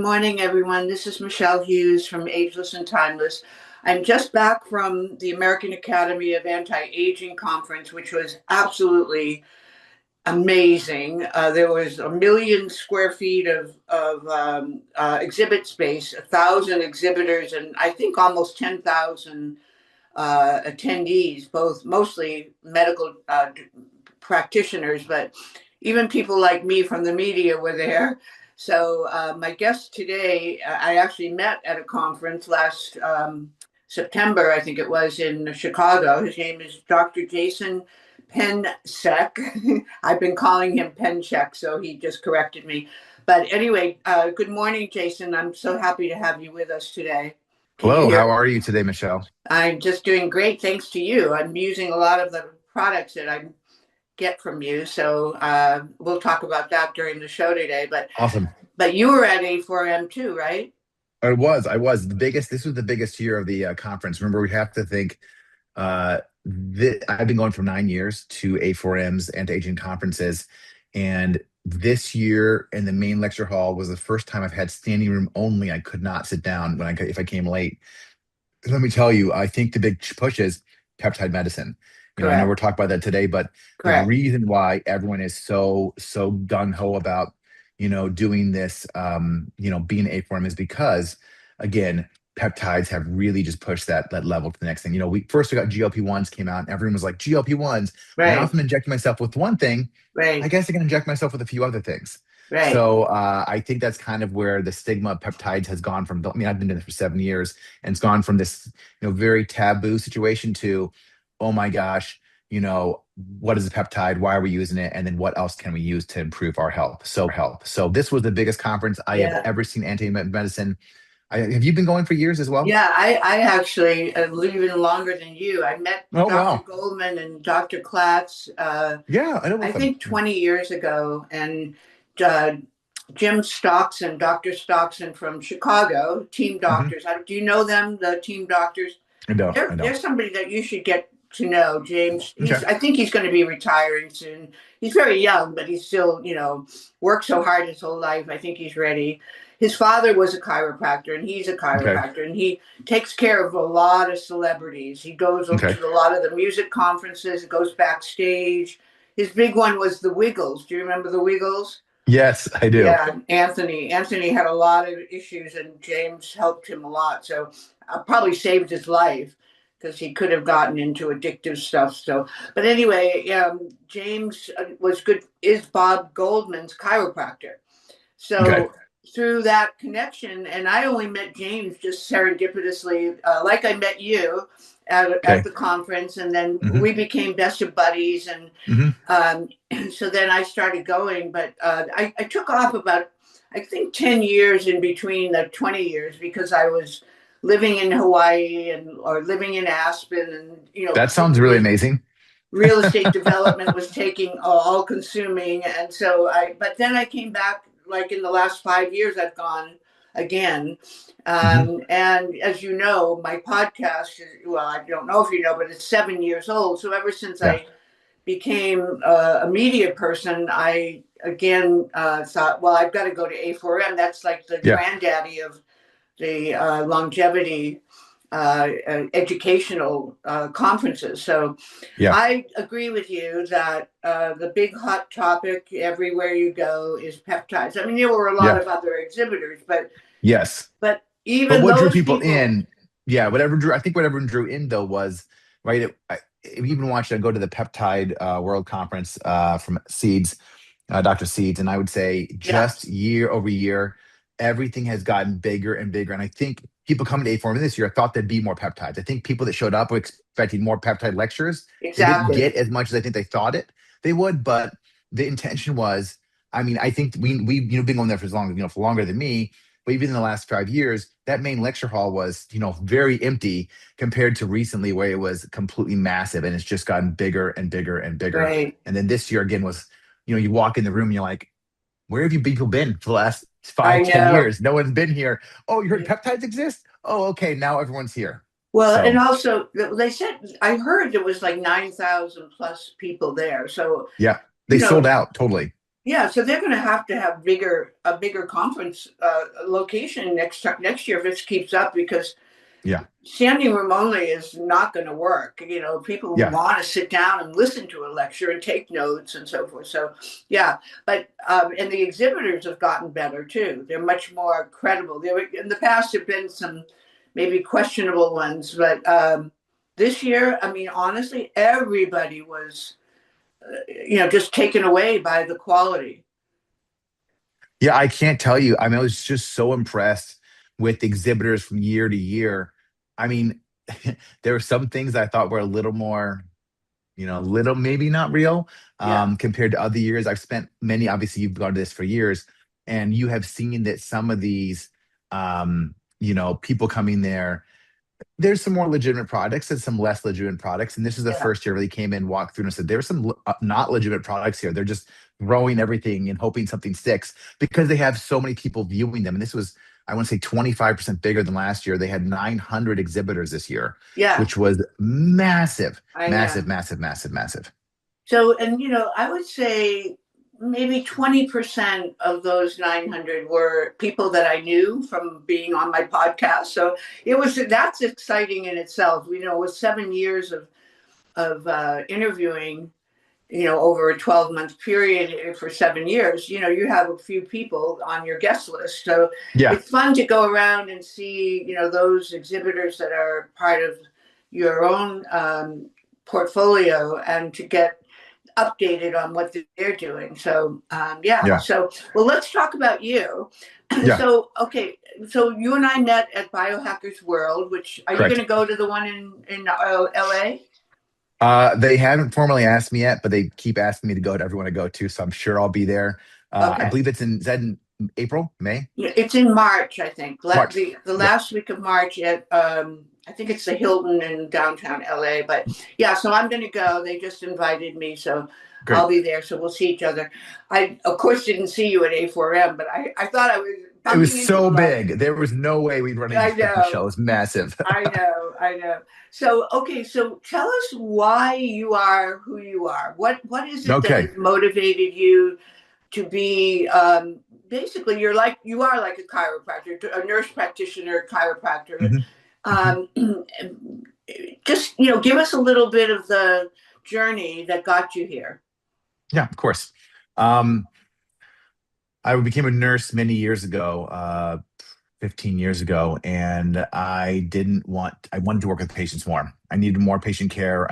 morning, everyone. This is Michele Hughes from Ageless and Timeless. I'm just back from the American Academy of Anti-Aging Conference, which was absolutely amazing. There was 1 million square feet of exhibit space, 1,000 exhibitors, and I think almost 10,000 attendees, both mostly medical practitioners, but even people like me from the media were there. So my guest today, I actually met at a conference last September, I think it was, in Chicago. His name is Dr. Jason Pencek. I've been calling him Pencek, so he just corrected me. But anyway, good morning, Jason. I'm so happy to have you with us today. Can you Hello, hear? how are you today, Michelle? I'm just doing great, thanks to you. I'm using a lot of the products that I get from you, so we'll talk about that during the show today. Awesome. But you were at A4M too, right? I was the biggest. This was the biggest year of the conference. Remember, we have to think. I've been going for 9 years to A4Ms and to aging conferences, and this year in the main lecture hall was the first time I've had standing room only. I could not sit down if I came late. Let me tell you, I think the big push is peptide medicine. I know we're Correct. talking about that today, but the Correct. reason why everyone is so gung ho about, doing this, being A form is because, again, peptides have really just pushed that level to the next thing. We got GLP-1s came out, and everyone was like, GLP-1s. Now, if Right. I'm injecting myself with one thing, I Right. guess I can inject myself with a few other things. Right. So I think that's kind of where the stigma of peptides has gone from. I mean, I've been doing this for 7 years, and it's gone from this, very taboo situation to, oh my gosh, what is a peptide? Why are we using it? And then what else can we use to improve our health? So this was the biggest conference I have Yeah. ever seen anti-medicine. Have you been going for years as well? Yeah, I actually live even longer than you. I met Oh Dr. wow, Goldman and Dr. Klatz, yeah, I know I both of them. think 20 years ago, and uh, Jim Stockson, Dr. Stockson from Chicago, team Hmm. doctors. Do you know them, the team doctors? I don't, They're, I don't. they're somebody that you should get to know, James. Okay, I think he's going to be retiring soon. He's very young, but he's still, worked so hard his whole life. I think he's ready. His father was a chiropractor, and he's a okay, chiropractor, and he takes care of a lot of celebrities. He goes okay. to a lot of the music conferences, goes backstage. His big one was the Wiggles. Do you remember the Wiggles? Yes, I do. Yeah, Anthony. Anthony had a lot of issues, and James helped him a lot. So probably saved his life because he could have gotten into addictive stuff. So, but anyway, James was good. Is Bob Goldman's chiropractor? Okay, So through that connection, and I only met James just serendipitously, like I met you at okay. the conference, and then Hmm. we became best of buddies, and Hmm. um, so then I started going, but I took off about, I think, 10 years in between the 20 years because I was living in Hawaii or living in Aspen, and, That sounds really amazing. real estate development was taking all consuming. And so but then I came back, like in the last 5 years, I've gone again. Hmm. And as you know, my podcast is, well, I don't know if you know, but it's 7 years old. So ever since Yeah, I became a media person, I again thought, well, I've got to go to A4M. That's like the yeah, granddaddy of the longevity educational conferences. So yeah, I agree with you that the big hot topic everywhere you go is peptides. I mean, there were a lot yeah. of other exhibitors, but Yes. But even what drew those people people, in, yeah, I think whatever drew in though was, right, we even watched go to the Peptide World Conference from Seeds, Dr. Seeds, and I would say yeah, just year over year, everything has gotten bigger and bigger. And I think people coming to A4M this year thought there'd be more peptides. I think people that showed up were expecting more peptide lectures. They didn't exactly. get as much as I think they thought they would, but the intention was, I mean, I think we been going there for as long, for longer than me, but even in the last 5 years, that main lecture hall was, very empty compared to recently where it was completely massive, and it's just gotten bigger and bigger and bigger. Right. And then this year again was, you walk in the room and you're like, where have you people been for the last I five, ten know. years? No one's been here. Oh, you heard peptides exist? Oh, okay. Now everyone's here. Well, and So also they said, I heard there was like 9,000 plus people there. So, yeah, you they sold know, out totally. Yeah, so they're going to have bigger a bigger conference location next year if this keeps up because Yeah. standing room only is not going to work. You know, people Yeah. want to sit down and listen to a lecture and take notes and so forth. So, yeah, but and the exhibitors have gotten better too. They're much more credible. There in the past have been some maybe questionable ones, but this year, I mean, honestly, everybody was, just taken away by the quality. Yeah, I can't tell you. I mean, I was just so impressed with exhibitors from year to year. I mean, there were some things I thought were a little more, little maybe not real Yeah, compared to other years. I've spent many, obviously, you've gone to this for years, and you have seen that some of these, people coming there, there's some more legitimate products and some less legitimate products. And this is the yeah, first year really came in, walked through, and said there's some not legitimate products here. They're just throwing everything and hoping something sticks because they have so many people viewing them. And this was, I want to say, 25% bigger than last year. They had 900 exhibitors this year, yeah. which was massive, I massive, know. massive, massive, massive. So, and I would say maybe 20% of those 900 were people that I knew from being on my podcast. So that's exciting in itself. It was 7 years of interviewing, over a 12-month period for 7 years. You have a few people on your guest list. So Yeah, it's fun to go around and see, those exhibitors that are part of your own portfolio and to get updated on what they're doing. So yeah. yeah, So well, let's talk about you. yeah, So okay. So you and I met at Biohackers World. Which are you going correct. to go to the one in L.A.? They haven't formally asked me yet, but they keep asking me to go to everyone I go to, so I'm sure I'll be there. I Okay. believe is that in April, May, Yeah, it's in March, I think. March? The Yeah, last week of March at I think it's the Hilton in downtown LA. But yeah, so I'm going to go. They just invited me, so great. I'll be there. So we'll see each other. I of course didn't see you at A4M, but I thought I was It was bumping into a so lot. big. There was no way we'd run into I there, Michelle. It know, was massive. I know. So okay, so tell us why you are who you are. What is it that Okay. has motivated you to be basically you are like a chiropractor, a nurse practitioner, chiropractor. Hmm. Hmm. Um, just give us a little bit of the journey that got you here. Yeah, of course. Um, I became a nurse many years ago, 15 years ago, and I wanted to work with patients more. I needed more patient care.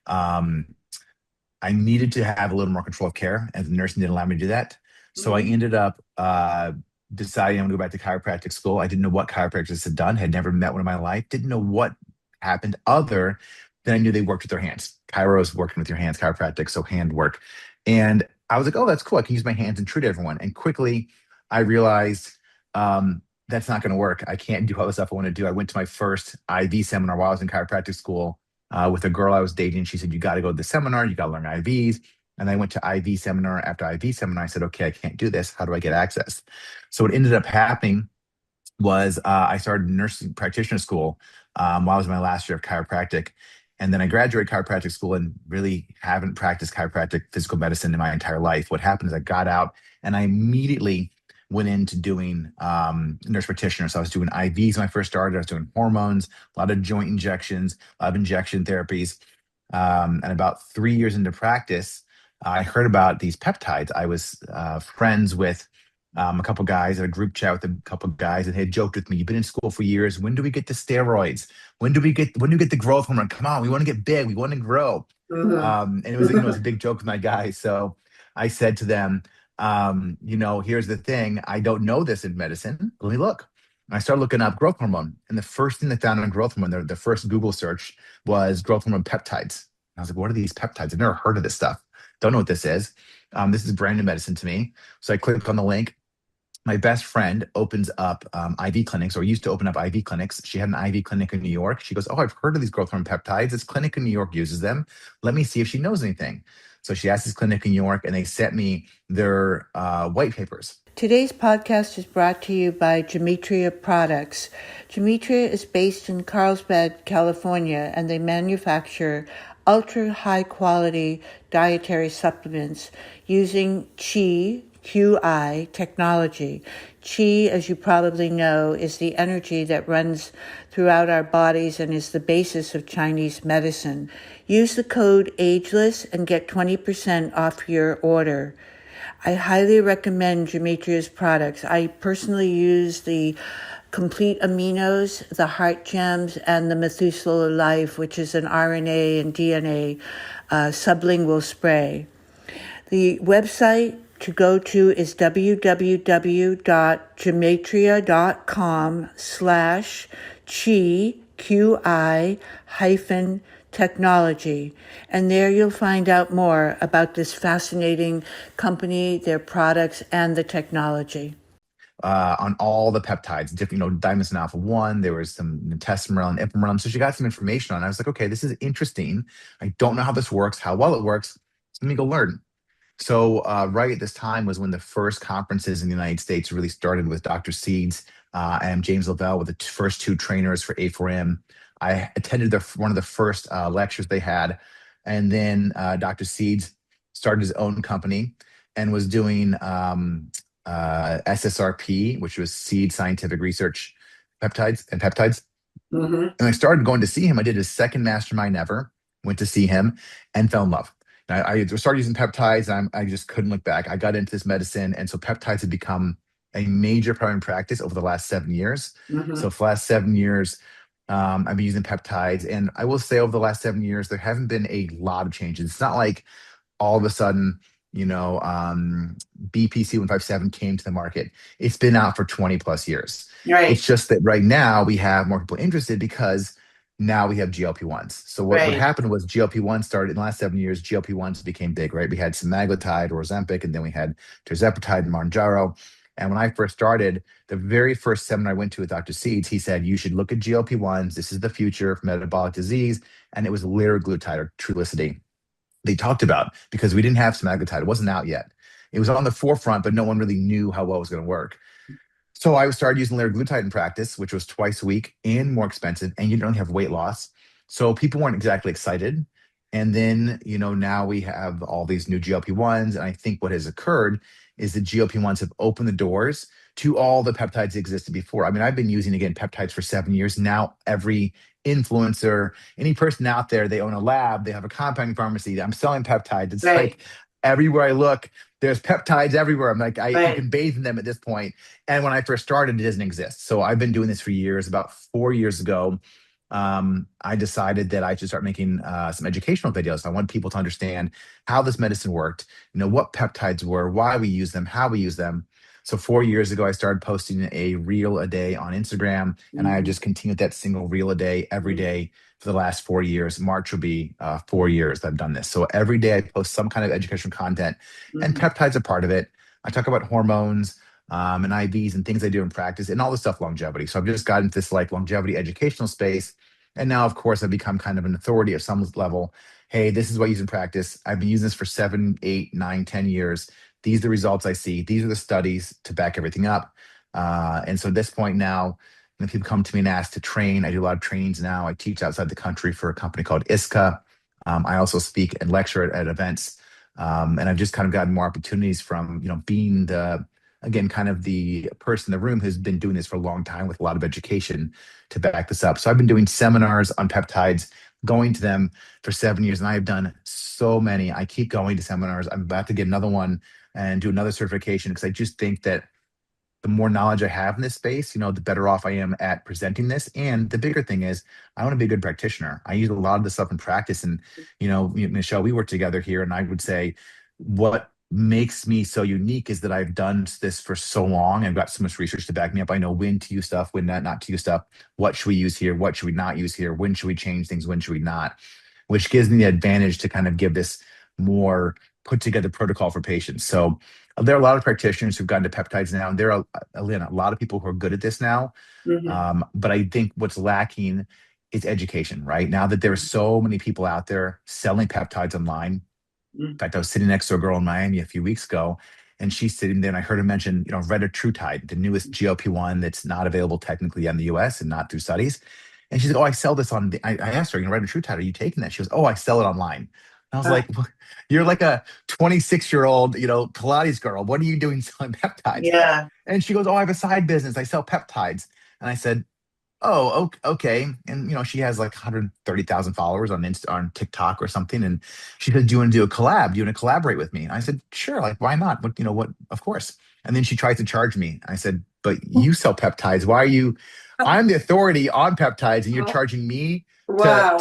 Um, I needed to have a little more control of care, and the nursing didn't allow me to do that. So I Mm-hmm. ended up deciding I'm going to go back to chiropractic school. I didn't know what chiropractors had done, had never met one in my life, didn't know what happened other than I knew they worked with their hands. Chiro is working with your hands, chiropractic, so hand work. And I was like, oh, that's cool. I can use my hands and treat everyone. And quickly I realized that's not going to work. I can't do all the stuff I want to do. I went to my first IV seminar while I was in chiropractic school with a girl I was dating. She said, you got to go to the seminar. You got to learn IVs. And I went to IV seminar after IV seminar. I said, okay, I can't do this. How do I get access? So what ended up happening was I started nursing practitioner school while I was in my last year of chiropractic. And then I graduated chiropractic school and really haven't practiced chiropractic physical medicine in my entire life. What happened is I got out and I immediately went into doing nurse practitioner. So I was doing IVs when I first started. I was doing hormones, a lot of joint injections, a lot of injection therapies. And about 3 years into practice, I heard about these peptides. I was friends with a couple guys, had a group chat with a couple guys, and they had joked with me, "You've been in school for years. When do we get the steroids? When do we get the growth hormone? Come on, we want to get big. We want to grow." And it was a big joke with my guys. So I said to them, here's the thing. I don't know this in medicine. Let me look. And I started looking up growth hormone. And the first thing they found on growth hormone, the first Google search was growth hormone peptides. And I was like, what are these peptides? I've never heard of this stuff. Don't know what this is. This is brand new medicine to me. So I clicked on the link. My best friend opens up IV clinics, or used to open up IV clinics. She had an IV clinic in New York. She goes, oh, I've heard of these growth hormone peptides. This clinic in New York uses them. Let me see if she knows anything. So she asked this clinic in New York, and they sent me their white papers. Today's podcast is brought to you by Gematria Products. Gematria is based in Carlsbad, California, and they manufacture ultra high quality dietary supplements using QI technology. Qi, as you probably know, is the energy that runs throughout our bodies and is the basis of Chinese medicine. Use the code AGELESS and get 20% off your order. I highly recommend Gemetria's products. I personally use the Complete Aminos, the Heart Gems, and the Methuselah Life, which is an RNA and DNA sublingual spray. The website to go to is www.gematria.com/QI-technology. And there you'll find out more about this fascinating company, their products, and the technology. On all the peptides, different, diamosine alpha 1, there was some testosterone and ipamorelin. So she got some information on it. I was like, okay, this is interesting. I don't know how this works, how well it works. So let me go learn. So right at this time was when the first conferences in the United States really started with Dr. Seeds and James Lavelle with the first two trainers for A4M. I attended one of the first lectures they had. And then Dr. Seeds started his own company and was doing SSRP, which was Seed Scientific Research Peptides. Mm-hmm. And I started going to see him. I did his second mastermind ever, went to see him and fell in love. I started using peptides. And I just couldn't look back. I got into this medicine. And so peptides have become a major part of practice over the last 7 years. Mm-hmm. So for the last 7 years, I've been using peptides. And I will say over the last 7 years, there haven't been a lot of changes. It's not like all of a sudden, BPC 157 came to the market. It's been out for 20 plus years. Right. It's just that right now we have more people interested because now we have GLP-1s. So what happened was GLP-1 started in the last 7 years, GLP-1s became big, right? We had semaglutide or Ozempic, and then we had tirzepatide and Mounjaro. And when I first started, the very first seminar I went to with Dr. Seeds, he said, you should look at GLP-1s. This is the future of metabolic disease. And it was liraglutide or Trulicity they talked about because we didn't have semaglutide. It wasn't out yet. It was on the forefront, but no one really knew how well it was going to work. So I started using liraglutide in practice, which was twice a week and more expensive, and you don't have weight loss. So people weren't exactly excited. And then, now we have all these new GLP-1s. And I think what has occurred is the GLP-1s have opened the doors to all the peptides that existed before. I mean, I've been using, again, peptides for 7 years. Now every influencer, any person out there, they own a lab, they have a compounding pharmacy. I'm selling peptides. It's like everywhere I look, there's peptides everywhere. I'm like, you can bathe in them at this point. And when I first started, it doesn't exist. So I've been doing this for years. About 4 years ago, I decided that I should start making some educational videos. I want people to understand how this medicine worked, what peptides were, why we use them, how we use them. So 4 years ago, I started posting a reel a day on Instagram, and I have just continued that single reel a day every day for the last 4 years. March will be 4 years that I've done this. So every day I post some kind of educational content, and peptides are part of it. I talk about hormones and IVs and things I do in practice and all the stuff longevity. So I've just gotten into this longevity educational space. And now, of course, I've become kind of an authority at some level. Hey, this is what I use in practice. I've been using this for 7, 8, 9, 10 years. These are the results I see. These are the studies to back everything up. And so at this point now, when people come to me and ask to train, I do a lot of trainings now. I teach outside the country for a company called ISCA. I also speak and lecture at events. And I've just kind of gotten more opportunities from, being kind of the person in the room who's been doing this for a long time with a lot of education to back this up. So I've been doing seminars on peptides, going to them for 7 years, and I have done so many. I keep going to seminars. I'm about to get another one and do another certification because I just think that the more knowledge I have in this space, the better off I am at presenting this. And the bigger thing is I want to be a good practitioner. I use a lot of this stuff in practice. And, Michele, we work together here, and I would say what makes me so unique is that I've done this for so long. I've got so much research to back me up. I know when to use stuff, when not to use stuff. What should we use here? What should we not use here? When should we change things? When should we not? Which gives me the advantage to kind of give this more put together protocol for patients. So there are a lot of practitioners who've gotten to peptides now, and there are a lot of people who are good at this now. But I think what's lacking is education, right? Now that there are so many people out there selling peptides online, In fact, I was sitting next to a girl in Miami a few weeks ago, and she's sitting there, and I heard her mention, retatrutide, the newest GLP-1 that's not available technically in the US and not through studies. And she's like, "Oh, I sell this on." I asked her, retatrutide, are you taking that? She goes, "Oh, I sell it online." And I was Uh, like, "Well, you're like a 26-year-old, Pilates girl. What are you doing selling peptides?" yeah. And she goes, "Oh, I have a side business. I sell peptides." And I said, "Oh, okay." And she has like 130,000 followers on on TikTok or something. And she said, "Do you want to do a collab? Do you want to collaborate with me?" And I said, "Sure. Like, why not? What? Of course." And then she tried to charge me. I said, "But you sell peptides. Why are you? I'm the authority on peptides, and you're charging me to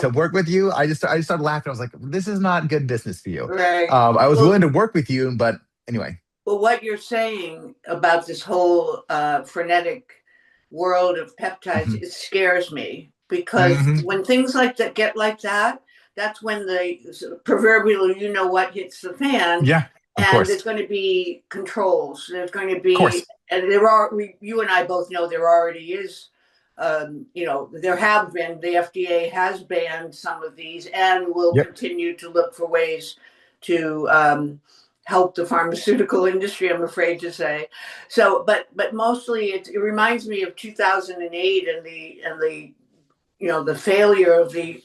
Wow. work with you." I just started laughing. I was like, "This is not good business for you." Right. I was willing Well, to work with you, but anyway. well, what you're saying about this whole frenetic world of peptides, Hmm. it scares me because Hmm. when things like that get like that, that's when the proverbial you know what hits the fan, Yeah, of and course, there's going to be controls. There's going to of be, course. and there are. You and I both know there already is. There have been. The FDA has banned some of these, and will Yep. continue to look for ways to help the pharmaceutical industry, I'm afraid to say. So, but mostly it reminds me of 2008 and the failure of the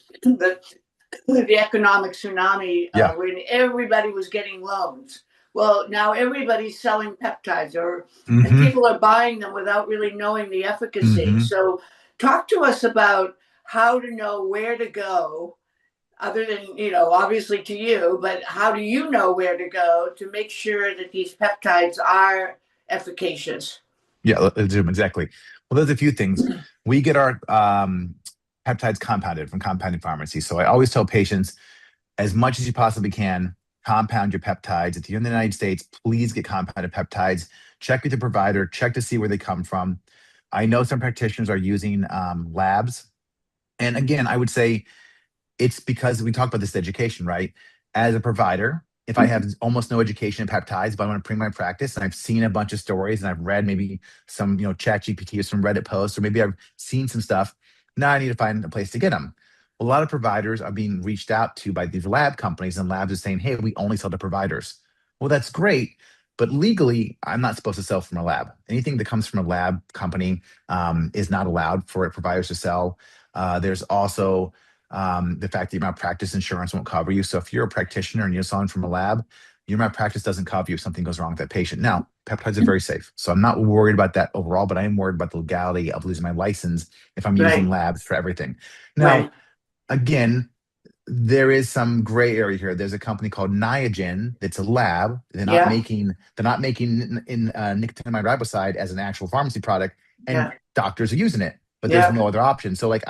economic tsunami Yeah. when everybody was getting loans. Well, now everybody's selling peptides, and Hmm. people are buying them without really knowing the efficacy. Hmm. So, talk to us about how to know where to go other than obviously to you, but how do you know where to go to make sure that these peptides are efficacious? Yeah, exactly. Well, there's a few things. We get our peptides compounded from compounding pharmacies. So I always tell patients, as much as you possibly can, compound your peptides. If you're in the United States, please get compounded peptides. Check with your provider, check to see where they come from. I know some practitioners are using labs. And again, I would say it's because we talk about this education, right? As a provider, if I have almost no education in peptides, but I want to bring my practice and I've seen a bunch of stories and I've read maybe some, chat GPT or some Reddit posts, or maybe I've seen some stuff. Now I need to find a place to get them. A lot of providers are being reached out to by these lab companies, and labs are saying, "Hey, we only sell to providers." Well, that's great. But legally, I'm not supposed to sell from a lab. Anything that comes from a lab company is not allowed for providers to sell. There's also the fact that your malpractice insurance won't cover you. So if you're a practitioner and you're selling from a lab, your malpractice doesn't cover you if something goes wrong with that patient. Now, peptides are very safe. So I'm not worried about that overall, but I am worried about the legality of losing my license if I'm using Right, labs for everything. Now, right. again, there is some gray area here. There's a company called Niagen that's a lab. Yeah, They're not making in nicotinamide riboside as an actual pharmacy product, and yeah, doctors are using it, but there's yeah. no other option. So like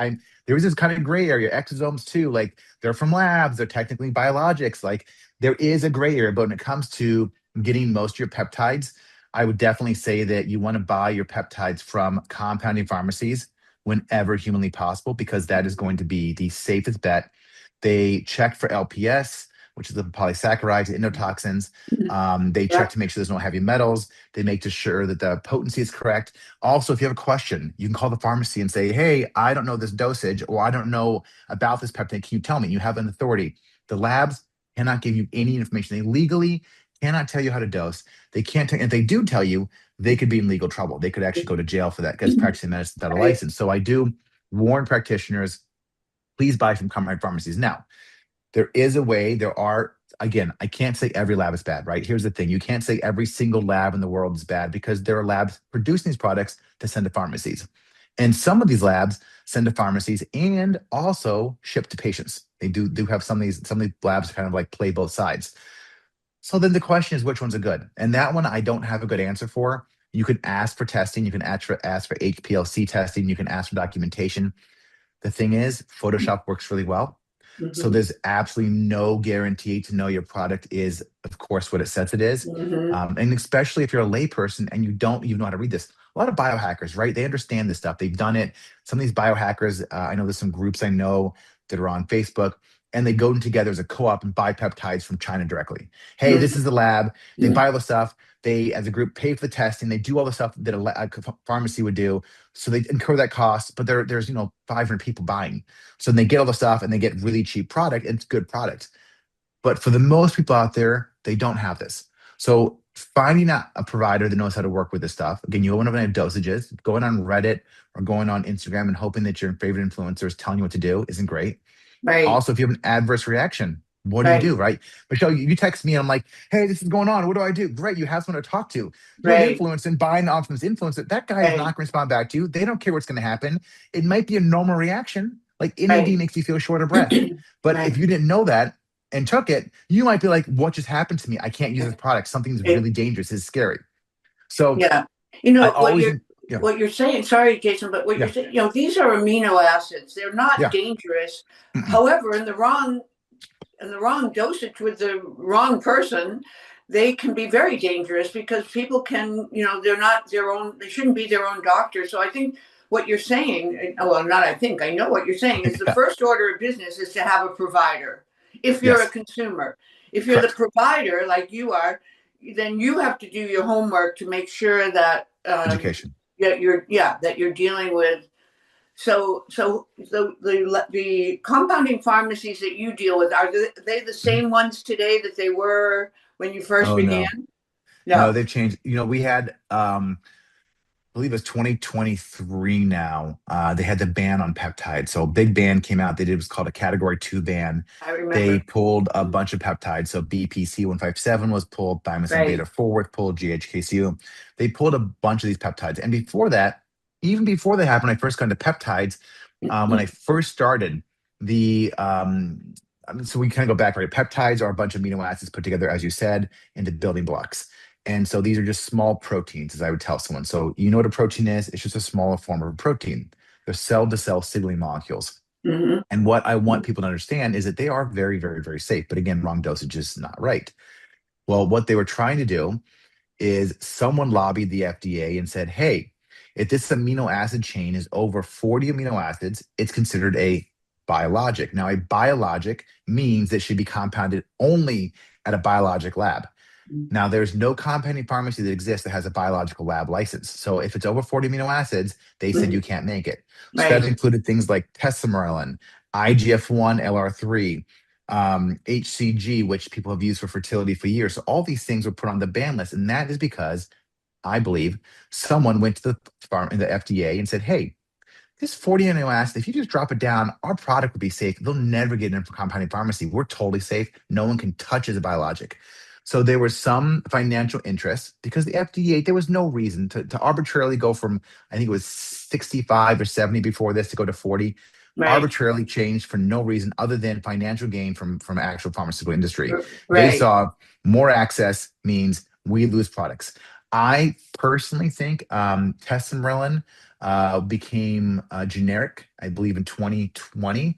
there is this kind of gray area. Exosomes too, like they're from labs, they're technically biologics. Like there is a gray area, but when it comes to getting most of your peptides, I would definitely say that you want to buy your peptides from compounding pharmacies whenever humanly possible, because that is going to be the safest bet. They check for LPS, which is the polysaccharides, endotoxins. They check Yeah. to make sure there's no heavy metals. They make sure that the potency is correct. Also, if you have a question, you can call the pharmacy and say, "Hey, I don't know this dosage, or I don't know about this peptide. Can you tell me?" You have an authority. The labs cannot give you any information. They legally cannot tell you how to dose. They can't tell, if they do tell you, they could be in legal trouble. They could actually go to jail for that because practicing medicine without a Right. license. So I do warn practitioners, please buy from compounding pharmacies. Now, there is a way. There are, again, I can't say every lab is bad, right? Here's the thing. You can't say every single lab in the world is bad, because there are labs producing these products to send to pharmacies. And some of these labs send to pharmacies and also ship to patients. They do have some of these labs kind of like play both sides. So then the question is, which ones are good? And that one I don't have a good answer for. You can ask for testing, you can ask for HPLC testing, you can ask for documentation. The thing is, Photoshop works really well. So Mm-hmm. there's absolutely no guarantee to know your product is, of course, what it says it is. Mm-hmm. And especially if you're a layperson and you don't even know how to read this. A lot of biohackers, right? They understand this stuff. They've done it. Some of these biohackers, I know there's some groups I know that are on Facebook, and they go together as a co-op and buy peptides from China directly. Hey, this is the lab. They buy all the stuff. They, as a group, pay for the testing. They do all the stuff that a pharmacy would do. So they incur that cost, but there's 500 people buying. So they get all the stuff and they get really cheap product, and it's good product. But for the most people out there, they don't have this. So finding a provider that knows how to work with this stuff. Again, you want to know dosages. Going on Reddit or going on Instagram and hoping that your favorite influencer is telling you what to do isn't great. Right. Also, if you have an adverse reaction, what do you Right. do, right? Michele, you text me and I'm like, hey, this is going on. What do I do? Great. You have someone to talk to. You're an Right. influencer and buying off this influencer. That guy is not Right. going to respond back to you. They don't care what's going to happen. It might be a normal reaction. Like NAD Right. makes you feel short of breath. But if Right. you didn't know that and took it, you might be like, what just happened to me? I can't use this product. Something's Right. really dangerous. It's scary. So Yeah. I What always, yeah, you're saying, sorry, Jason, but what you're yeah, saying, these are amino acids. They're not yeah. dangerous. However, in the wrong dosage with the wrong person, they can be very dangerous because people can, they're not their own, they shouldn't be their own doctor. So I think what you're saying, well, not I think, I know what you're saying is the Yeah. first order of business is to have a provider. If you're a Yes, consumer, if you're the correct. provider like you are, then you have to do your homework to make sure that Education. that you're dealing with. So the compounding pharmacies that you deal with, are they the Mhm. same ones today that they were when you first Oh began? no. No, No. they've changed. We had I believe it's 2023 now. They had the ban on peptides. So a big ban came out. They did, it was called a category 2 ban. I They remember. pulled a bunch of peptides. So BPC 157 was pulled, thymosin beta Right. 4 was pulled, GHKCU. They pulled a bunch of these peptides. And before that, even before that happened, I first got into peptides. When I first started, so we kind of go back, right? Peptides are a bunch of amino acids put together, as you said, into building blocks. And so these are just small proteins, as I would tell someone. So you know what a protein is? It's just a smaller form of a protein. They're cell-to-cell signaling molecules. Mm-hmm. And what I want people to understand is that they are very, very, very safe. But again, wrong dosage is not right. Well, what they were trying to do is someone lobbied the FDA and said, hey, if this amino acid chain is over 40 amino acids, it's considered a biologic. Now, a biologic means it should be compounded only at a biologic lab. Now, there's no compounding pharmacy that exists that has a biological lab license. So if it's over 40 amino acids, they said Mm-hmm. you can't make it. So that Right. included things like tesamorelin, IGF-1, LR3, HCG, which people have used for fertility for years. So all these things were put on the ban list. And that is because I believe someone went to the FDA and said, hey, this 40 amino acid, if you just drop it down, our product would be safe. They'll never get in for compounding pharmacy. We're totally safe. No one can touch it as a biologic. So there was some financial interest because the FDA, there was no reason to arbitrarily go from, I think it was 65 or 70 before this to go to 40, Right. arbitrarily changed for no reason other than financial gain from actual pharmaceutical industry. They Right. saw more access means we lose products. I personally think tesamorelin became generic, I believe, in 2020.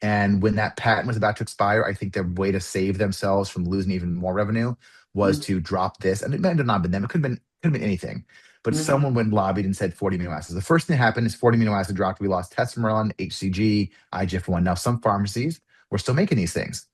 And when that patent was about to expire, I think their way to save themselves from losing even more revenue was to drop this. And it might have not been them. It could have been anything. But Mm-hmm. someone went lobbied and said 40 amino acids. The first thing that happened is 40 amino acid dropped. We lost tesamorelin, HCG, IGF-1. Now some pharmacies were still making these things.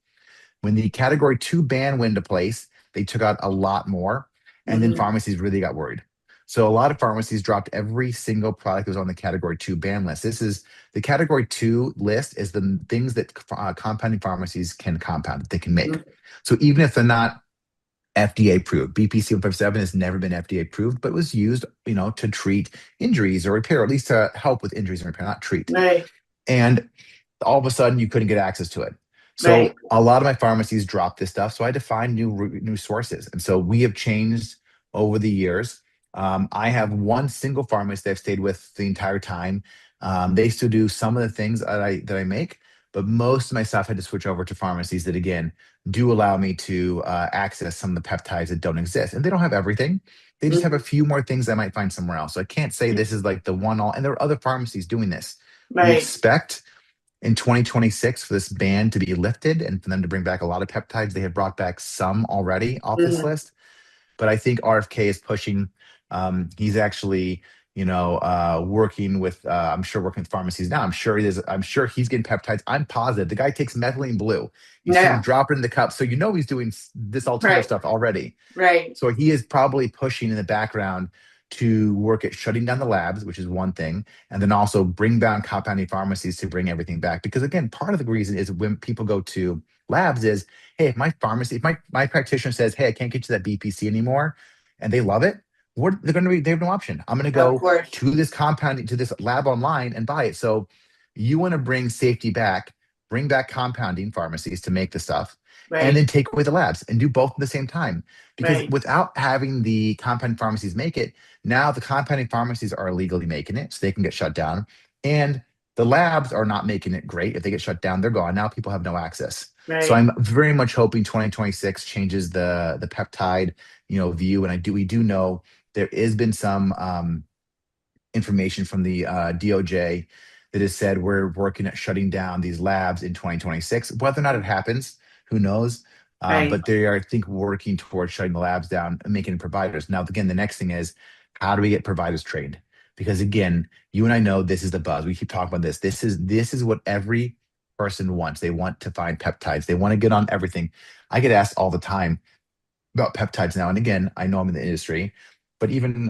When the category 2 ban went into place, they took out a lot more, and then Mm-hmm. pharmacies really got worried. So a lot of pharmacies dropped every single product that was on the category 2 ban list. This is the category 2 list is the things that compounding pharmacies can compound, that they can make. So even if they're not FDA approved, BPC 157 has never been FDA approved, but was used, to treat injuries or repair, or at least to help with injuries and repair, not treat. Right. And all of a sudden you couldn't get access to it. Right. So a lot of my pharmacies dropped this stuff. So I had to find new sources. And so we have changed over the years. I have one single pharmacist that I've stayed with the entire time. They still do some of the things that I make, but most of my stuff had to switch over to pharmacies that again do allow me to access some of the peptides that don't exist. And they don't have everything. They just have a Mhm. few more things I might find somewhere else. So I can't say this is like the one all. And there are other pharmacies doing this. We Right. expect in 2026 for this ban to be lifted and for them to bring back a lot of peptides. They have brought back some already off this Mhm. list, but I think RFK is pushing. He's actually, working with, I'm sure working with pharmacies now. I'm sure he is. I'm sure he's getting peptides. I'm positive the guy takes methylene blue. You see him Yeah. drop it in the cup, so he's doing this alternative Right. stuff already. Right. So he is probably pushing in the background to work at shutting down the labs, which is one thing, and then also bring down compounding pharmacies to bring everything back. Because again, part of the reason is when people go to labs is, hey, if my pharmacy, if my practitioner says, hey, I can't get you that BPC anymore, and they love it, they have no option. I'm going to Of go course. to this compounding to this lab online and buy it. So you want to bring safety back, bring back compounding pharmacies to make the stuff, and Right. then take away the labs and do both at the same time. Because Right. without having the compounding pharmacies make it, now the compounding pharmacies are illegally making it, so they can get shut down. And the labs are not making it great. If they get shut down, they're gone. Now people have no access. So Right. I'm very much hoping 2026 changes the peptide, view. And we do know there has been some information from the DOJ that has said we're working at shutting down these labs in 2026. Whether or not it happens, who knows? Right. But they are, I think, working towards shutting the labs down and making providers. Now, again, the next thing is how do we get providers trained? Because again, you and I know this is the buzz. We keep talking about this. This is what every person wants. They want to find peptides. They want to get on everything. I get asked all the time about peptides now. And again, I know I'm in the industry, but even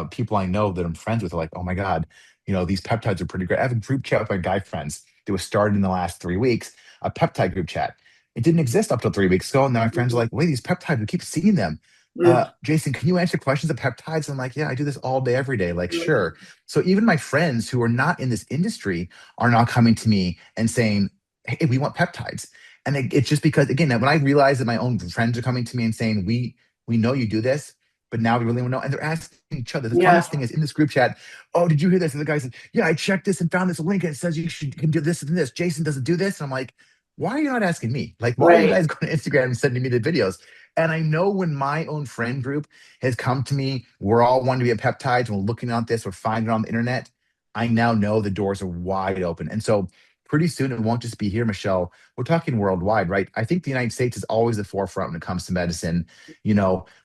people I know that I'm friends with are like, oh my God, these peptides are pretty great. I have a group chat with my guy friends that was started in the last 3 weeks, a peptide group chat. It didn't exist up till 3 weeks ago. And now my friends are like, wait, these peptides, we keep seeing them. Mm-hmm. Jason, can you answer questions of peptides? I'm like, yeah, I do this all day, every day. Like, Mm-hmm. sure. So even my friends who are not in this industry are now coming to me and saying, hey, we want peptides. And it's just because, again, when I realize that my own friends are coming to me and saying, we know you do this, but now we really want to know. And they're asking each other. The Yeah. funniest thing is in this group chat, oh, did you hear this? And the guy said, yeah, I checked this and found this link and it says can do this and this. Jason doesn't do this. And I'm like, why are you not asking me? Like, why are you Right. guys going to Instagram and sending me the videos? And I know when my own friend group has come to me, we're all wanting to be at peptides, we're looking at this, we're finding it on the internet. I now know the doors are wide open. And so pretty soon it won't just be here, Michele. We're talking worldwide, right? I think the United States is always the forefront when it comes to medicine.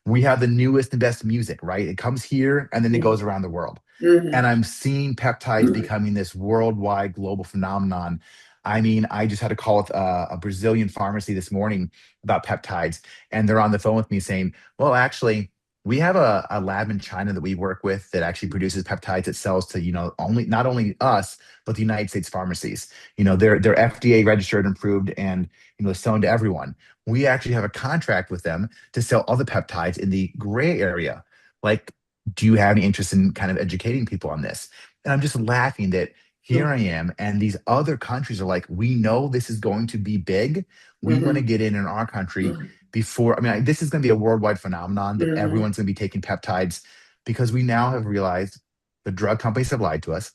We have the newest and best music, right? It comes here and then it goes around the world. Mm-hmm. And I'm seeing peptides becoming this worldwide global phenomenon. I mean, I just had a call with a Brazilian pharmacy this morning about peptides, and they're on the phone with me saying, well, actually, we have a lab in China that we work with that actually produces peptides that sells to, only not only us, but the United States pharmacies. They're FDA registered and approved and selling to everyone. We actually have a contract with them to sell other peptides in the gray area. Like, do you have any interest in kind of educating people on this? And I'm just laughing that here I am, and these other countries are like, we know this is going to be big. We want to Mm-hmm. get in our country before. I mean, this is going to be a worldwide phenomenon that Mm-hmm. everyone's going to be taking peptides because we now have realized the drug companies have lied to us.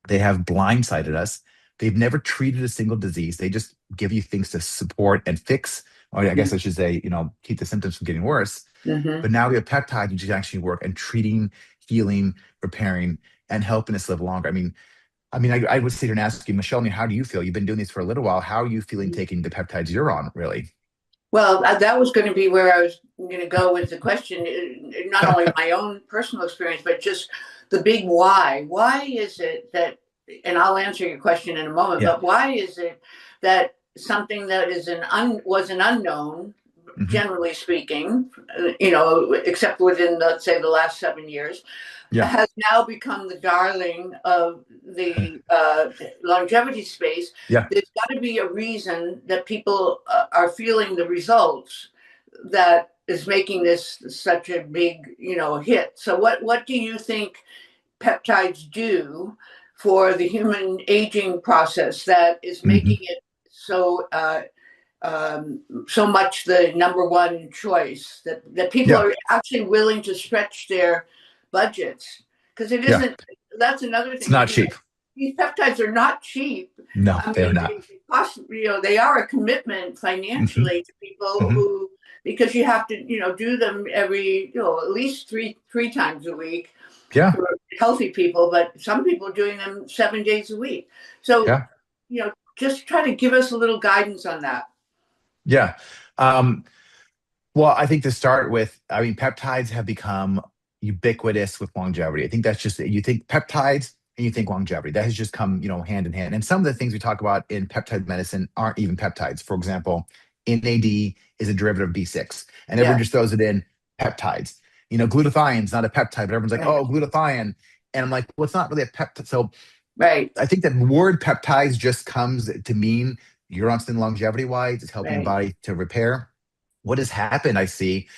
They have blindsided us. They've never treated a single disease. They just give you things to support and fix, or I guess I should say, keep the symptoms from getting worse. Mm-hmm. But now we have peptides which actually work and treating, healing, repairing, and helping us live longer. I would sit here and ask you, Michele, how do you feel? You've been doing this for a little while. How are you feeling taking the peptides you're on, really? Well, that was going to be where I was going to go with the question. Not only my own personal experience, but just the big why. Why is it that, and I'll answer your question in a moment, Yeah. but why is it that something that is was an unknown, Hmm. generally speaking, except within, let's say, the last 7 years, Yeah. has now become the darling of the longevity space? Yeah. There's got to be a reason that people are feeling the results that is making this such a big, hit. So what do you think peptides do for the human aging process that is making Hmm. it so so much the number one choice that people Yeah. are actually willing to stretch their budgets? Because it Yeah. isn't. That's another It's thing. not cheap. These peptides are not cheap. No, I they are mean, not. they are a commitment Hmm. financially to people Hmm. who, because you have to, do them every, at least three times a week Yeah. for healthy people, but some people are doing them 7 days a week. So, Yeah. just try to give us a little guidance on that. Yeah. Um, Well, I think to start with, peptides have become ubiquitous with longevity. I think that's just, you think peptides and you think longevity. That has just come, hand in hand. And some of the things we talk about in peptide medicine aren't even peptides. For example, NAD is a derivative of B6, and everyone Yeah. just throws it in peptides. glutathione's not a peptide, but everyone's like, Right. oh, glutathione. And I'm like, well, it's not really a peptide. So Right. I think that word peptides just comes to mean you're on something longevity wise, it's helping your Right. body to repair. What has happened, I see,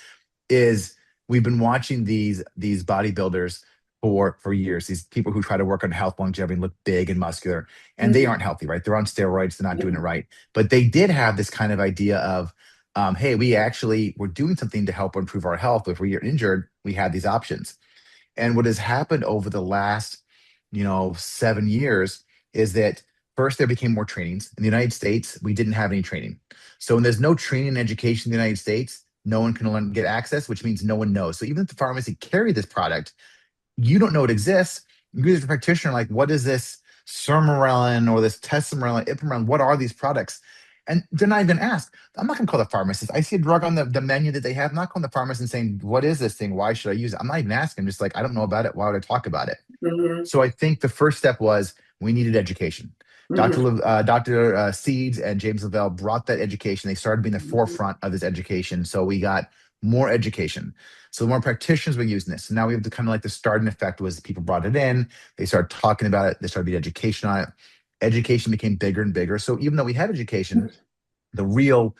is we've been watching these bodybuilders for years. These people who try to work on health, longevity, and look big and muscular, and they Mhm. aren't healthy, right? They're on steroids. They're not doing it Mhm. right. But they did have this kind of idea of, hey, we're doing something to help improve our health. If we get injured, we have these options. And what has happened over the last, 7 years is that first there became more trainings. In the United States, we didn't have any training. So when there's no training and education in the United States, no one can get access, which means no one knows. So even if the pharmacy carry this product, you don't know it exists. You as a practitioner, like, what is this sermorelin or this tesamorelin, ipamorelin? What are these products? And they're not even asked. I'm not going to call the pharmacist. I see a drug on the menu that they have. I'm not calling the pharmacist and saying, what is this thing? Why should I use it? I'm not even asking. I'm just like, I don't know about it. Why would I talk about it? Mhm. So I think the first step was we needed education. Mhm. Dr. Seeds and James Lavelle brought that education. They started being the Mhm. forefront of this education. So we got more education. So the more practitioners were using this. So now we have the kind of like the starting effect was people brought it in, they started talking about it, they started being education on it. Education became bigger and bigger. So even though we had education, the real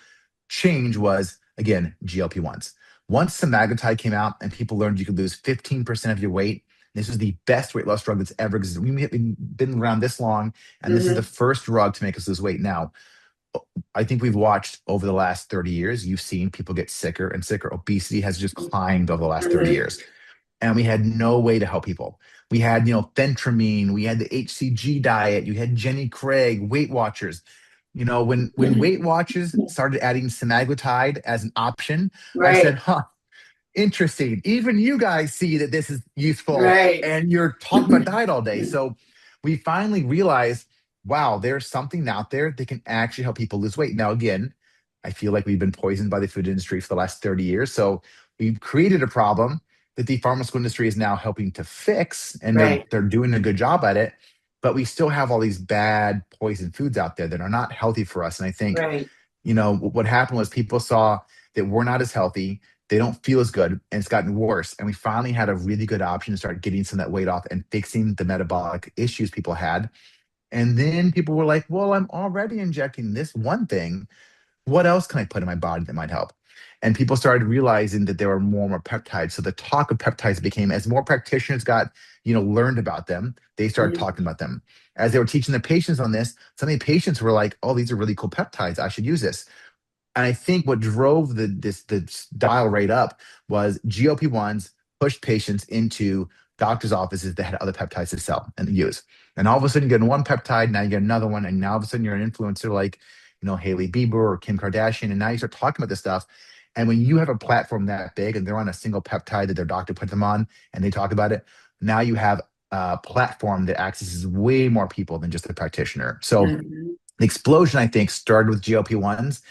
change was again GLP-1s. Once semaglutide came out and people learned you could lose 15% of your weight, this was the best weight loss drug that's ever existed. We've been around this long, and this is the Mhm. first drug to make us lose weight. Now, I think we've watched over the last 30 years, you've seen people get sicker and sicker. Obesity has just climbed over the last 30 Mhm. years. And we had no way to help people. We had, phentermine, we had the HCG diet, you had Jenny Craig, Weight Watchers. When Mhm. Weight Watchers started adding semaglutide as an option, I said, Right. huh, interesting. Even you guys see that this is useful Right. and you're talking about diet all day. So we finally realized, wow, there's something out there that can actually help people lose weight. Now, again, I feel like we've been poisoned by the food industry for the last 30 years. So we've created a problem that the pharmaceutical industry is now helping to fix, and they're Right. they're doing a good job at it. But we still have all these bad poison foods out there that are not healthy for us. And I think, Right. what happened was people saw that we're not as healthy, they don't feel as good, and it's gotten worse. And we finally had a really good option to start getting some of that weight off and fixing the metabolic issues people had. And then people were like, well, I'm already injecting this one thing. What else can I put in my body that might help? And people started realizing that there were more and more peptides. So the talk of peptides became, as more practitioners got, learned about them, they started Mhm. talking about them. As they were teaching their patients on this, some of the patients were like, oh, these are really cool peptides. I should use this. And I think what drove this dial rate up was GLP-1s pushed patients into doctors' offices that had other peptides to sell and use. And all of a sudden, you get one peptide, now you get another one, and now all of a sudden you're an influencer like, Haley Bieber or Kim Kardashian, and now you start talking about this stuff. And when you have a platform that big and they're on a single peptide that their doctor put them on, and they talk about it, now you have a platform that accesses way more people than just a practitioner. So Mhm. the explosion, I think, started with GLP-1s,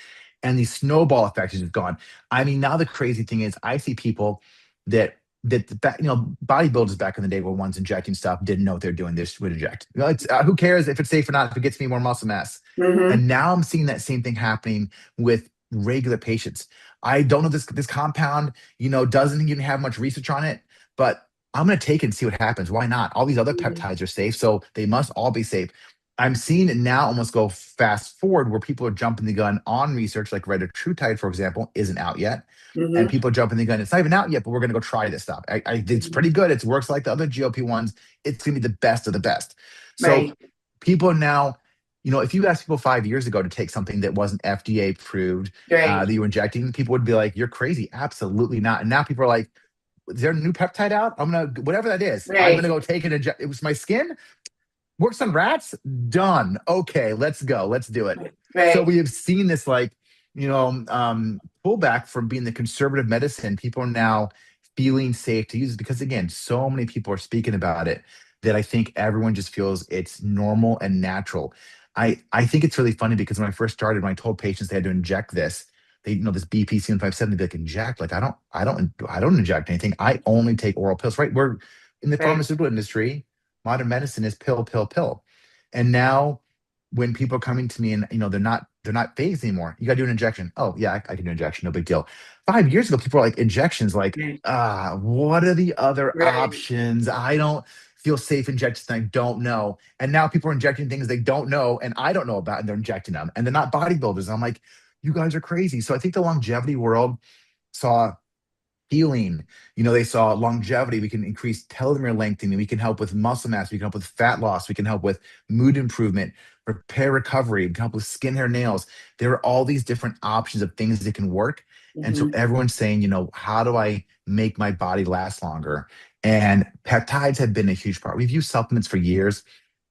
and the snowball effect has just gone. I mean, now the crazy thing is, I see people that bodybuilders back in the day were ones injecting stuff, didn't know what they're doing. They just would inject. It's who cares if it's safe or not, if it gets me more muscle mass. Mhm. And now I'm seeing that same thing happening with regular patients. I don't know this compound, doesn't even have much research on it, but I'm going to take it and see what happens. Why not? All these other Mhm. peptides are safe, so they must all be safe. I'm seeing it now almost go fast forward where people are jumping the gun on research, like retatrutide, for example, isn't out yet. And Mhm. people are jumping the gun. It's not even out yet, but we're going to go try this stuff. It's Mhm. pretty good. It works like the other GLP-1s. It's going to be the best of the best. So Right. people are now, if you asked people 5 years ago to take something that wasn't FDA approved, Right. that you were injecting, people would be like, you're crazy. Absolutely not. And now people are like, is there a new peptide out? I'm going to, whatever that is, I'm going to Right. go take it. It was my skin. Works on rats? Done. Okay, let's go. Let's do it. So Right. we have seen this pullback from being the conservative medicine. People are now feeling safe to use it because again, so many people are speaking about it that I think everyone just feels it's normal and natural. I think it's really funny because when I first started, when I told patients they had to inject this, this BPC 157, they'd be like, inject? Like, I don't inject anything. I only take oral pills, right? We're in the Right. pharmaceutical industry. Modern medicine is pill, pill, pill. And now when people are coming to me and they're not phased anymore. You got to do an injection. Oh yeah, I can do an injection, no big deal. 5 years ago, people were like injections, like Right. what are the other Right. options? I don't feel safe injecting things I don't know. And now people are injecting things they don't know and I don't know about, and they're injecting them, and they're not bodybuilders. And I'm like, you guys are crazy. So I think the longevity world saw healing. They saw longevity. We can increase telomere lengthening. We can help with muscle mass. We can help with fat loss. We can help with mood improvement, repair recovery. We can help with skin, hair, nails. There are all these different options of things that can work. And so Hmm. everyone's saying, how do I make my body last longer? And peptides have been a huge part. We've used supplements for years.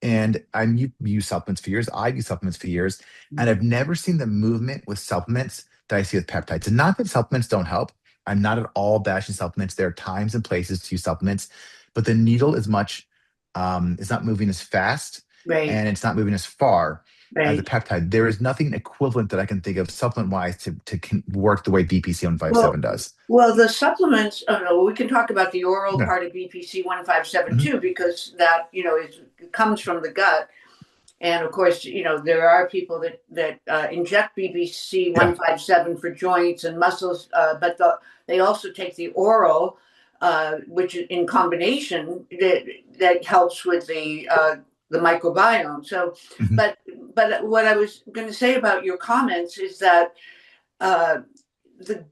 And you use supplements for years. I've used supplements for years. And I've never seen the movement with supplements that I see with peptides. And not that supplements don't help. I'm not at all bashing supplements. There are times and places to use supplements, but the needle is it's not moving as fast Right. and it's not moving as far as a Right. peptide. There is nothing equivalent that I can think of supplement wise to work the way BPC Well, 157 does. well, the supplements. Oh no, we can talk about the oral Yeah. part of BPC 157 Mhm. too, because that it comes from the gut. And of course, there are people that inject BBC Yeah. 157 for joints and muscles, but they also take the oral, which in combination that helps with the microbiome. So, Mhm. but what I was going to say about your comments is that uh, the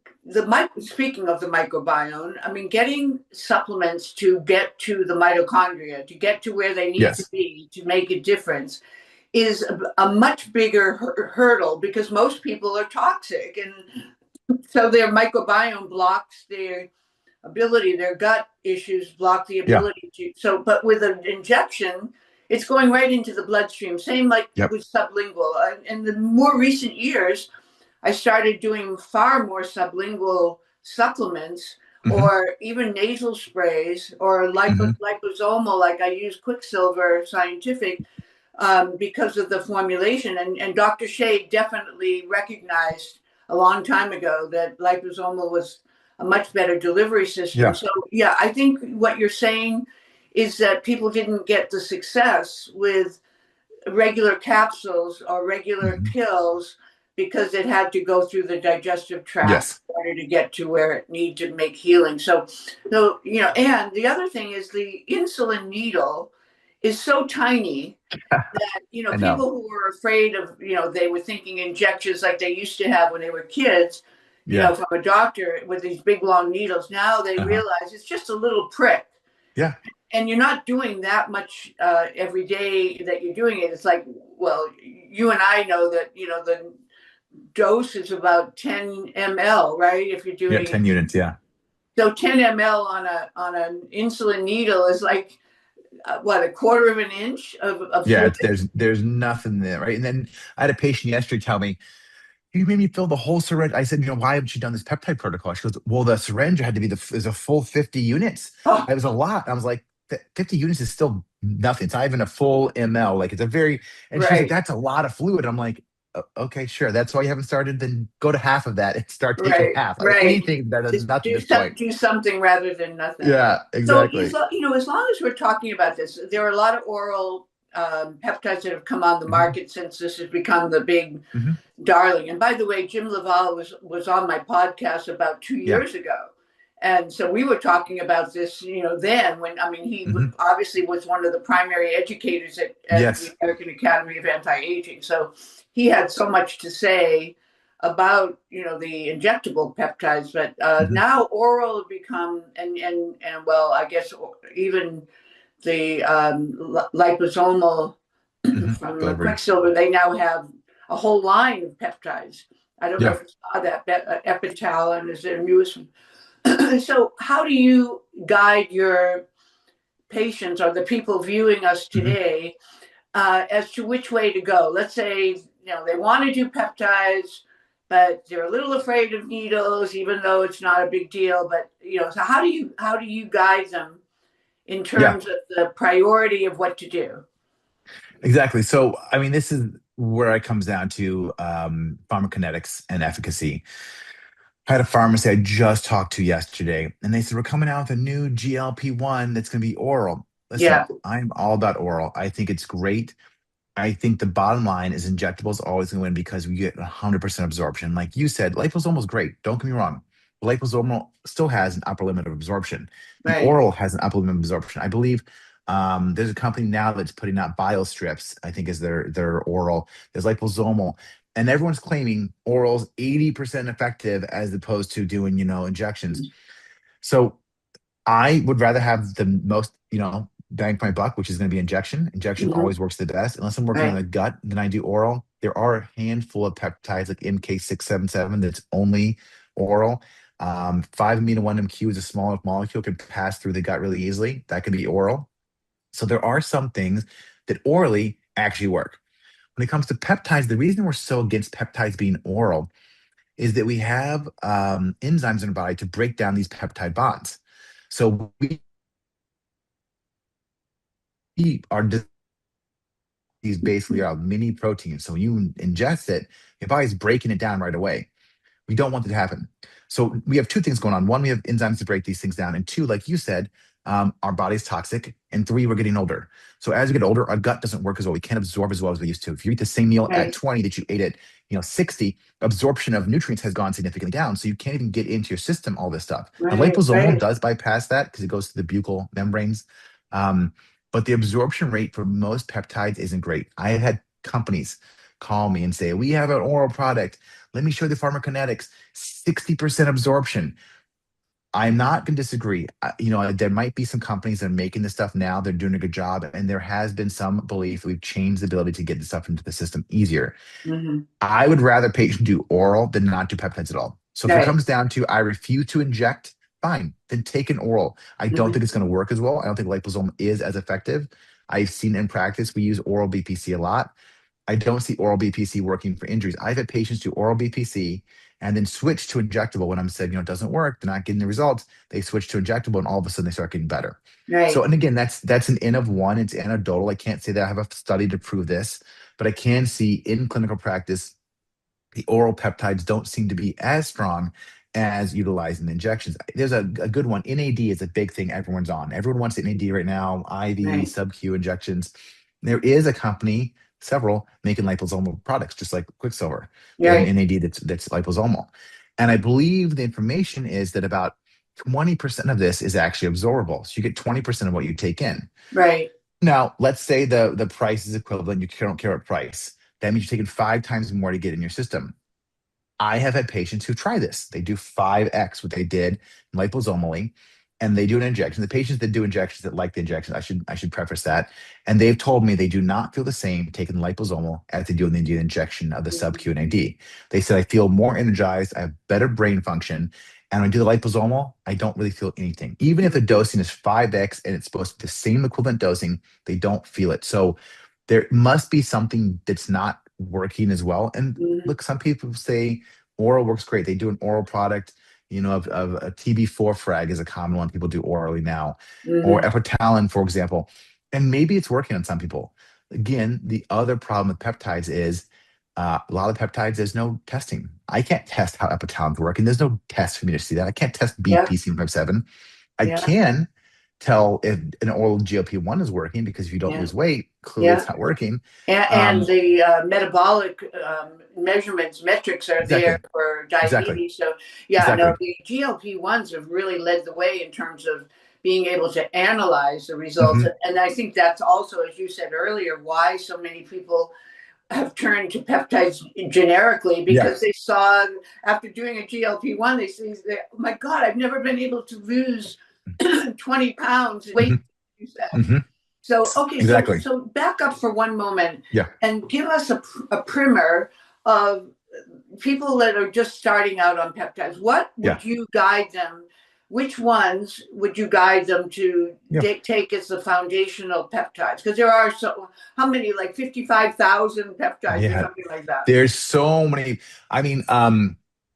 speaking of the microbiome, I mean, getting supplements to get to the mitochondria, to get to where they need to Yes. be to make a difference is a much bigger hurdle because most people are toxic, and so their microbiome blocks their ability, their gut issues block the Yeah. ability to. So, but with an injection, it's going right into the bloodstream. Same like Yep. with sublingual. In the more recent years, I started doing far more sublingual supplements Hmm. or even nasal sprays or Hmm. liposomal, like I use Quicksilver Scientific because of the formulation. And Dr. Shea definitely recognized a long time ago that liposomal was a much better delivery system. Yeah. So, yeah, I think what you're saying is that people didn't get the success with regular capsules or regular Hmm. pills because it had to go through the digestive tract Yes. in order to get to where it needed to make healing. So and the other thing is the insulin needle is so tiny that I know. people who were afraid of they were thinking injections like they used to have when they were kids, Yeah. from a doctor with these big long needles. Now they Uh-huh. realize it's just a little prick, Yeah. and you're not doing that much every day that you're doing it. It's like, well, you and I know that the dose is about 10 ml, right? If you're Yeah. doing it, 10 units. Yeah. so 10 ml on an insulin needle is like what, a quarter of an inch of Yeah. fluid. There's nothing there. Right. And then I had a patient yesterday tell me, you made me fill the whole syringe. I said, why haven't you done this peptide protocol? She goes, well, the syringe had to be is a full 50 units. Oh, It was a lot. I was like, 50 units is still nothing. It's not even a full ml. Like and she's like, right, that's a lot of fluid. I'm like, Okay, sure. That's why you haven't started. Then go to half of that and start taking right, half. right. Anything that does Just nothing at this point. do something rather than nothing. Yeah, So, exactly. as long as we're talking about this, there are a lot of oral peptides that have come on the Hmm. market since this has become the big Hmm. darling. And by the way, Jim Laval was on my podcast about two Yeah. years ago. And so we were talking about this, then when, I mean, he Hmm. obviously was one of the primary educators at the Yes. American Academy of Anti-Aging. So he had so much to say about, the injectable peptides, but Hmm. now oral have become, and well, I guess even the liposomal Hmm. from Delivery. Quicksilver, they now have a whole line of peptides. I don't know Yeah. if you saw that. Epitalin is their newest one. So, how do you guide your patients or the people viewing us Hmm. today as to which way to go? Let's say they want to do peptides, but they're a little afraid of needles, even though it's not a big deal. But so how do you guide them in Yeah. terms of the priority of what to do? Exactly. So, I mean, this is where it comes down to pharmacokinetics and efficacy. I had a pharmacy I just talked to yesterday, and they said, we're coming out with a new GLP-1 that's going to be oral. Listen, Yeah. I'm all about oral. I think it's great. I think the bottom line is injectables always going to win because we get 100% absorption. Like you said, liposomal is great. Don't get me wrong. Liposomal still has an upper limit of absorption. The Right. oral has an upper limit of absorption. I believe there's a company now that's putting out BioStrips, I think is their oral. There's liposomal. And everyone's claiming oral's 80% effective as opposed to doing, injections. So I would rather have the most, bang for my buck, which is going to be injection. Injection Hmm. always works the best. Unless I'm working on Right. the gut, then I do oral. There are a handful of peptides like MK677 that's only oral. 5-amino 1-MQ is a small enough molecule, can pass through the gut really easily. That can be oral. So there are some things that orally actually work. When it comes to peptides, the reason we're so against peptides being oral is that we have enzymes in our body to break down these peptide bonds. So our these basically are mini proteins. So when you ingest it, your body's breaking it down right away. We don't want that to happen. So we have two things going on. One, we have enzymes to break these things down. And two, like you said, our body's toxic. And three, we're getting older. So as we get older, our gut doesn't work as well. We can't absorb as well as we used to. If you eat the same meal at Right. 20 that you ate at 60, absorption of nutrients has gone significantly down. So you can't even get into your system all this stuff. Now, Right. liposomal Right. does bypass that because it goes to the buccal membranes. Um, but the absorption rate for most peptides isn't great. I have had companies call me and say, we have an oral product. Let me show you the pharmacokinetics. 60% absorption. I'm not going to disagree. There might be some companies that are making this stuff now. They're doing a good job. And there has been some belief that we've changed the ability to get this stuff into the system easier. Hmm. I would rather patients do oral than not do peptides at all. So if it Right. comes down to I refuse to inject, fine, then take an oral. I don't Hmm. think it's going to work as well. I don't think liposome is as effective. I've seen in practice, we use oral BPC a lot. I don't see oral BPC working for injuries. I've had patients do oral BPC and then switch to injectable when I'm said, it doesn't work, they're not getting the results. They switch to injectable and all of a sudden they start getting better. So, Right. and again, that's an N of one. It's anecdotal. I can't say that I have a study to prove this, but I can see in clinical practice the oral peptides don't seem to be as strong as utilizing injections. There's a good one. NAD is a big thing everyone's on. Everyone wants NAD right now, IV, Right. sub-Q injections. There is a company, several, making liposomal products, just like Quicksilver. They have an Right. NAD that's liposomal. And I believe the information is that about 20% of this is actually absorbable. So you get 20% of what you take in. Right. Now, let's say the price is equivalent. You don't care what price. That means you're taking 5 times more to get in your system. I have had patients who try this. They do 5x what they did liposomally, and they do an injection. The patients that do injections that like the injections, I should preface that. And they've told me they do not feel the same taking the liposomal as they do when they do the injection of the sub Q and AD. They said I feel more energized, I have better brain function. And when I do the liposomal, I don't really feel anything. Even if the Hmm. dosing is 5x and it's supposed to be the same equivalent dosing, they don't feel it. So there must be something that's not working as well. And Hmm. look, some people say oral works great. They do an oral product, of a TB4 frag is a common one people do orally now, or Hmm. epitalin, for example. And maybe it's working on some people. Again, the other problem with peptides is a lot of peptides, there's no testing. I can't test how epitalins work, and there's no test for me to see that. I can't test Yeah. BPC7. I Yeah. can tell if an oral GLP-1 is working because if you don't Yeah. lose weight, clearly Yeah. it's not working. And Um, the metabolic metrics are there exactly, for exactly, diabetes. So, yeah, no, exactly. the GLP-1s have really led the way in terms of being able to analyze the results. Hmm. And I think that's also, as you said earlier, why so many people have turned to peptides generically Yeah. because they saw after doing a GLP-1, they see, oh my God, I've never been able to lose 20 pounds weight, Hmm. you said. Hmm. So, okay, so Exactly. so back up for one moment Yeah. and give us a primer of people that are just starting out on peptides. What Yeah. would you guide them? Which ones would you guide them to Yeah. take as the foundational peptides? Because there are so how many, like 55,000 peptides or Yeah. something like that. There's so many. I mean,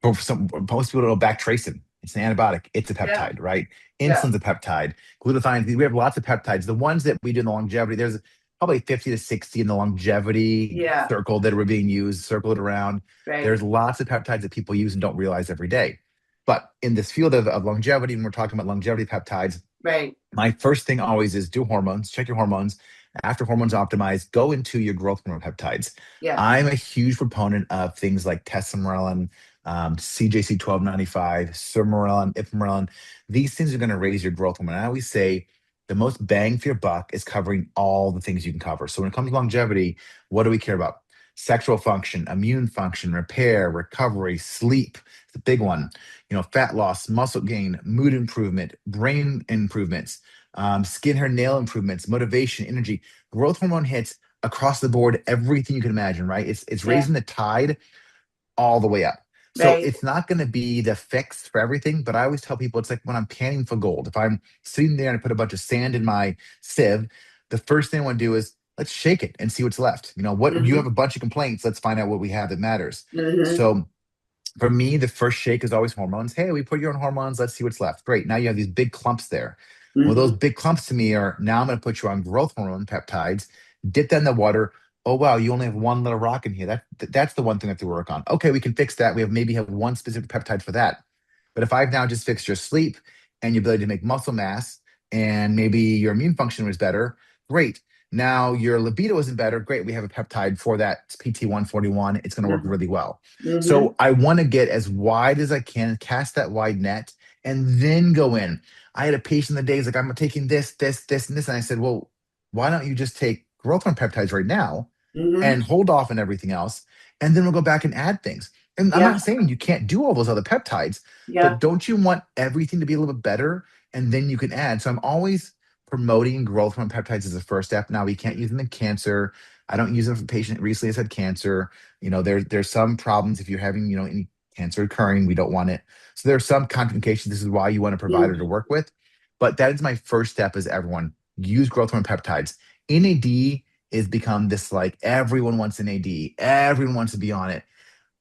for some most people don't know bactracin. It's an antibiotic. It's a Yeah, peptide, right? yeah, Insulin's a peptide. Glutathione. We have lots of peptides. The ones that we do in the longevity, there's probably 50 to 60 in the longevity yeah, circle that are being used. Circle it around. right, There's lots of peptides that people use and don't realize every day. But in this field of longevity, when we're talking about longevity peptides, right. my first thing always is do hormones, check your hormones. after hormones optimize, go into your growth hormone peptides. Yeah. I'm a huge proponent of things like tesamorelin, CJC 1295, sermorelin, ipamorelin. These things are going to raise your growth hormone. I always say the most bang for your buck is covering all the things you can cover. So when it comes to longevity, what do we care about? Sexual function, immune function, repair, recovery, sleep. It's a big one. Fat loss, muscle gain, mood improvement, brain improvements, skin, hair, nail improvements, motivation, energy. Growth hormone hits across the board, everything you can imagine, right? It's Yeah. raising the tide all the way up. So Right. it's not going to be the fix for everything, but I always tell people it's like when I'm panning for gold. If I'm sitting there and I put a bunch of sand in my sieve, the first thing I want to do is let's shake it and see what's left. What you have Hmm. a bunch of complaints, let's find out what we have that matters. Hmm. So for me, the first shake is always hormones. Hey, we put you on hormones. Let's see what's left. Great. Now you have these big clumps there. Well, those Hmm. big clumps to me are now I'm going to put you on growth hormone peptides, dip that in the water. Oh, wow, you only have one little rock in here. That's the one thing I have to work on. Okay, we can fix that. We have maybe have one specific peptide for that. But if I've now just fixed your sleep and your ability to make muscle mass and maybe your immune function was better, great. Now your libido isn't better. Great. We have a peptide for that. It's PT141. It's going to work Hmm. really well. Hmm. So I want to get as wide as I can, cast that wide net, and then go in. I had a patient the day, he's like, I'm taking this, this, this, and this. And I said, well, why don't you just take growth hormone peptides right now Hmm. and hold off on everything else? And then we'll go back and add things. And I'm Yeah. not saying you can't do all those other peptides, Yeah. but don't you want everything to be a little bit better? And then you can add. So I'm always promoting growth hormone peptides as a first step. Now we can't use them in cancer. I don't use them for a patient that recently has had cancer. There's some problems if you're having, any cancer occurring. We don't want it. So there are some contraindications. This is why you want a provider to Mm. work with. But that is my first step is everyone use growth hormone peptides. NAD is become this like everyone wants NAD. Everyone wants to be on it.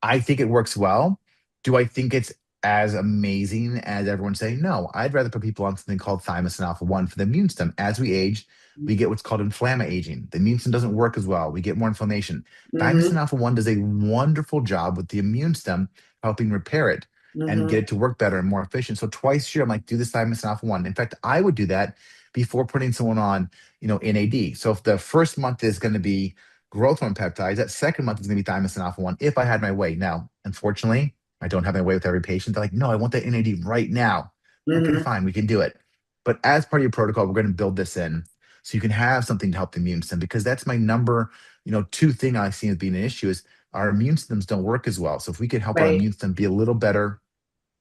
I think it works well. Do I think it's as amazing as everyone's saying? No, I'd rather put people on something called thymosin alpha 1 for the immune system. As we age, we get what's called inflamma aging. The immune system doesn't work as well. We get more inflammation. Thymosin Hmm. alpha 1 does a wonderful job with the immune system, helping repair it and get Hmm. it to work better and more efficient. So twice a year, I'm like, do this thymosin alpha 1. In fact, I would do that before putting someone on, NAD. So if the first month is going to be growth hormone peptides. That second month is going to be thymosin alpha 1 if I had my way. Now, unfortunately, I don't have my way with every patient. They're like, no, I want that NAD right now. Okay, Hmm. fine, we can do it. But as part of your protocol, we're going to build this in so you can have something to help the immune system because that's my number, two thing I see as being an issue is our immune systems don't work as well. So if we could help our Right. immune system be a little better,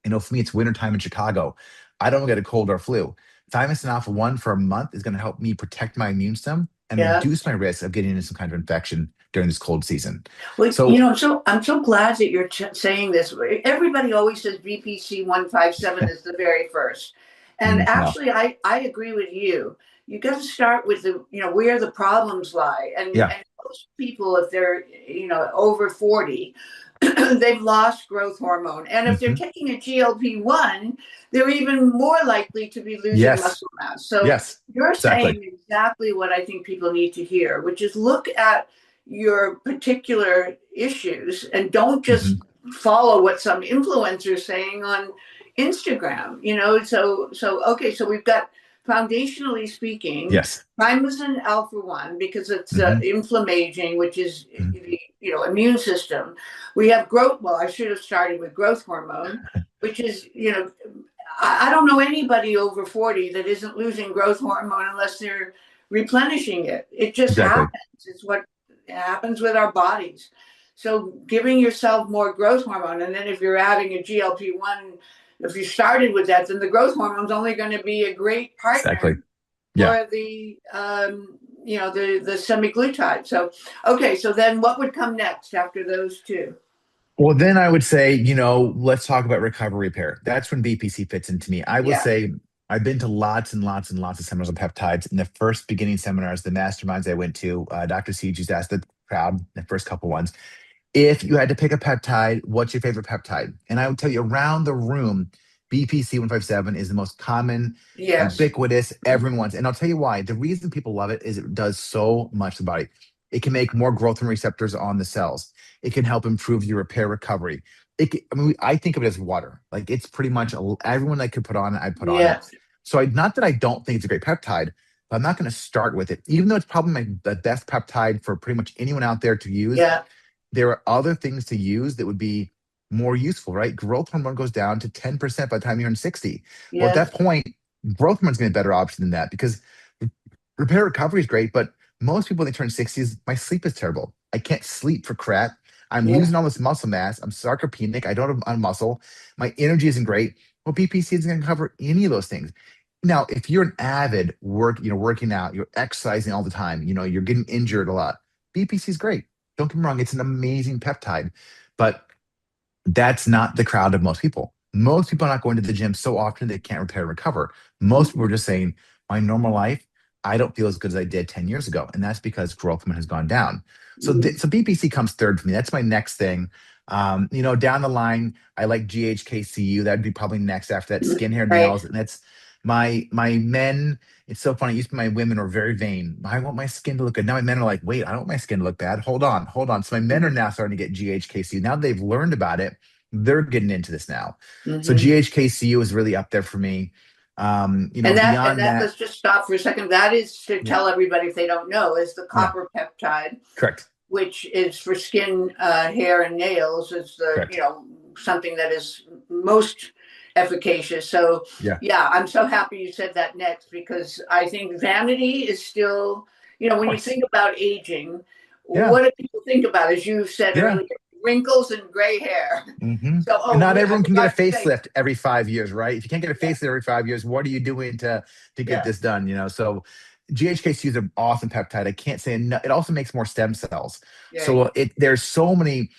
for me, it's wintertime in Chicago. I don't get a cold or flu. Thymosin alpha 1 for a month is going to help me protect my immune system and Yeah. reduce my risk of getting into some kind of infection during this cold season. Well, So, I'm so glad that you're saying this. Everybody always says VPC 157 is the very first, and no. actually, I agree with you. You got to start with where the problems lie, Yeah. and most people, if they're over 40, they've lost growth hormone, and if they're Hmm. taking a GLP-1, they're even more likely to be losing Yes. muscle mass. So Yes. you're Exactly. saying exactly what I think people need to hear, which is look at your particular issues and don't just Hmm. follow what some influencer is saying on Instagram. So okay, so we've got foundationally speaking Yes. thymosin alpha 1 because it's Hmm. inflammaging, which is Hmm. the immune system. We have growth. Well, I should have started with growth hormone, which is I don't know anybody over 40 that isn't losing growth hormone unless they're replenishing it. It just Exactly. happens. It's what happens with our bodies. So giving yourself more growth hormone, and then if you're adding a GLP-1, if you started with that, then the growth hormone is only going to be a great Exactly. partner Yeah. for the semaglutide. So okay, so then what would come next after those two? Well, then I would say, let's talk about recovery repair. That's when BPC fits into me. I will Yeah. say I've been to lots and lots and lots of seminars on peptides. In the first beginning seminars, the masterminds I went to, Dr. Siege used to ask the crowd, the first couple ones, if you had to pick a peptide, what's your favorite peptide? And I would tell you around the room, BPC 157 is the most common, Yes. ubiquitous, everyone wants. And I'll tell you why. The reason people love it is it does so much to the body. It can make more growth hormone receptors on the cells. It can help improve your repair recovery. I think of it as water. Like it's pretty much everyone I could put on it, I'd put on it. Yes. So not that I don't think it's a great peptide, but I'm not going to start with it, even though it's probably the best peptide for pretty much anyone out there to use. Yeah. There are other things to use that would be more useful, right? Growth hormone goes down to 10% by the time you're in 60. Well, at Yes. that point, growth hormone's going to be a better option than that because repair recovery is great, but most people when they turn 60s, my sleep is terrible. I can't sleep for crap. I'm Yeah. losing all this muscle mass. I'm sarcopenic. I don't have muscle. My energy isn't great. Well, BPC isn't going to cover any of those things. Now, if you're an avid working out, you're exercising all the time, you're getting injured a lot. BPC is great. Don't get me wrong, it's an amazing peptide, but that's not the crowd of most people. Most people are not going to the gym so often they can't repair and recover. Most people are just saying, my normal life, I don't feel as good as I did 10 years ago. And that's because growth hormone has gone down. So BPC comes third for me. That's my next thing. Down the line, I like GHKCU. That'd be probably next after that, skin, hair, Right. nails. And that's my men. It's so funny. It used to be my women were very vain. I want my skin to look good. Now my men are like, wait, I don't want my skin to look bad. Hold on, hold on. So my men are now starting to get GHKCU. Now they've learned about it, they're getting into this now. So Mm-hmm. GHKCU is really up there for me. And Beyond that, that, let's just stop for a second. That is to yeah, tell everybody if they don't know, is the yeah, copper peptide, correct, which is for skin, hair, and nails. Is the correct. something that is most efficacious. So Yeah, yeah, I'm so happy you said that next because I think vanity is still, of when you course. think about aging, Yeah, what do people think about? As you said yeah. earlier, wrinkles and gray hair. hmm So And not I everyone can get a forgot to say, facelift every 5 years, right? If you can't get a yeah, facelift every 5 years, what are you doing to get yeah, this done? So GHKC is an awesome peptide. I can't say enough. It also makes more stem cells. yeah, So there's so many.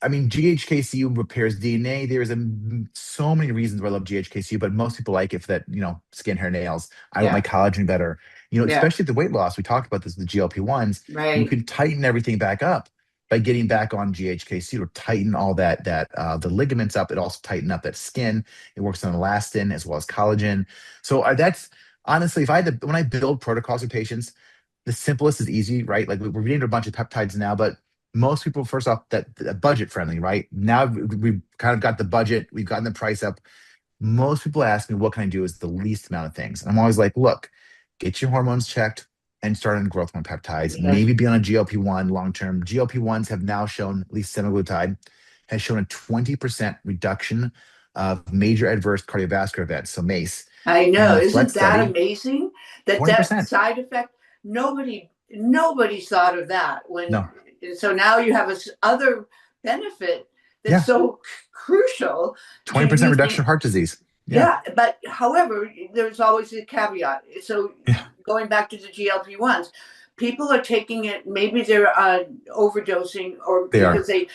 I mean, GHKCU repairs DNA. So many reasons why I love GHKCU, but most people like it for that, skin, hair, nails. I want my yeah, collagen better. yeah, Especially the weight loss. We talked about this with the GLP-1s. You right. can tighten everything back up by getting back on GHKCU to tighten all the ligaments up. It also tighten up that skin. It works on elastin as well as collagen. So that's honestly, if I had to, when I build protocols for patients, the simplest is easy, right? Like we're getting a bunch of peptides now, but most people, first off, that budget friendly, right? Now we've kind of got the budget, we've gotten the price up. Most people ask me, what can I do is the least amount of things. And I'm always like, look, get your hormones checked and start on growth hormone peptides. Yes. Maybe be on a GLP-1 long term. GLP-1s have now shown, at least semaglutide, has shown a 20% reduction of major adverse cardiovascular events, so MACE. I And know. in a select Isn't that study, amazing? That 20%. side effect, nobody thought of that when. No. So now you have this other benefit that's Yeah. so crucial to 20% reduction using. of heart disease. Yeah. Yeah, but however, there's always a caveat. So Yeah. going back to the GLP-1s, people are taking it. Maybe they're overdosing, or They because are.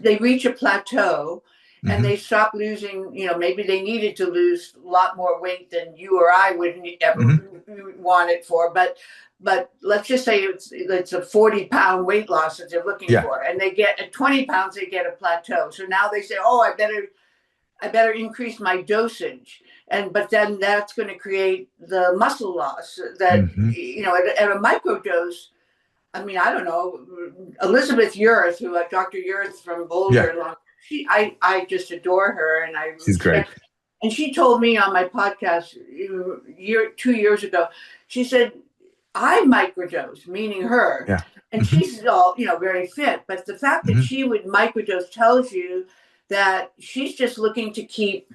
they reach a plateau and hmm they stop losing. Maybe they needed to lose a lot more weight than you or I would ever hmm want it for. But let's just say it's a 40-pound weight loss that they're looking Yeah. for, and they get at 20 pounds, they get a plateau. So now they say, oh, I better increase my dosage. But then that's going to create the muscle loss that, hmm at a microdose. I mean, I don't know. Elizabeth Yurth, Dr. Yurth from Yeah. Boulder, I just adore her and I She's great. respect. And she told me on my podcast 2 years ago, she said, I microdose, meaning her. Yeah. And hmm she's all, very fit. But the fact that hmm she would microdose tells you that she's just looking to keep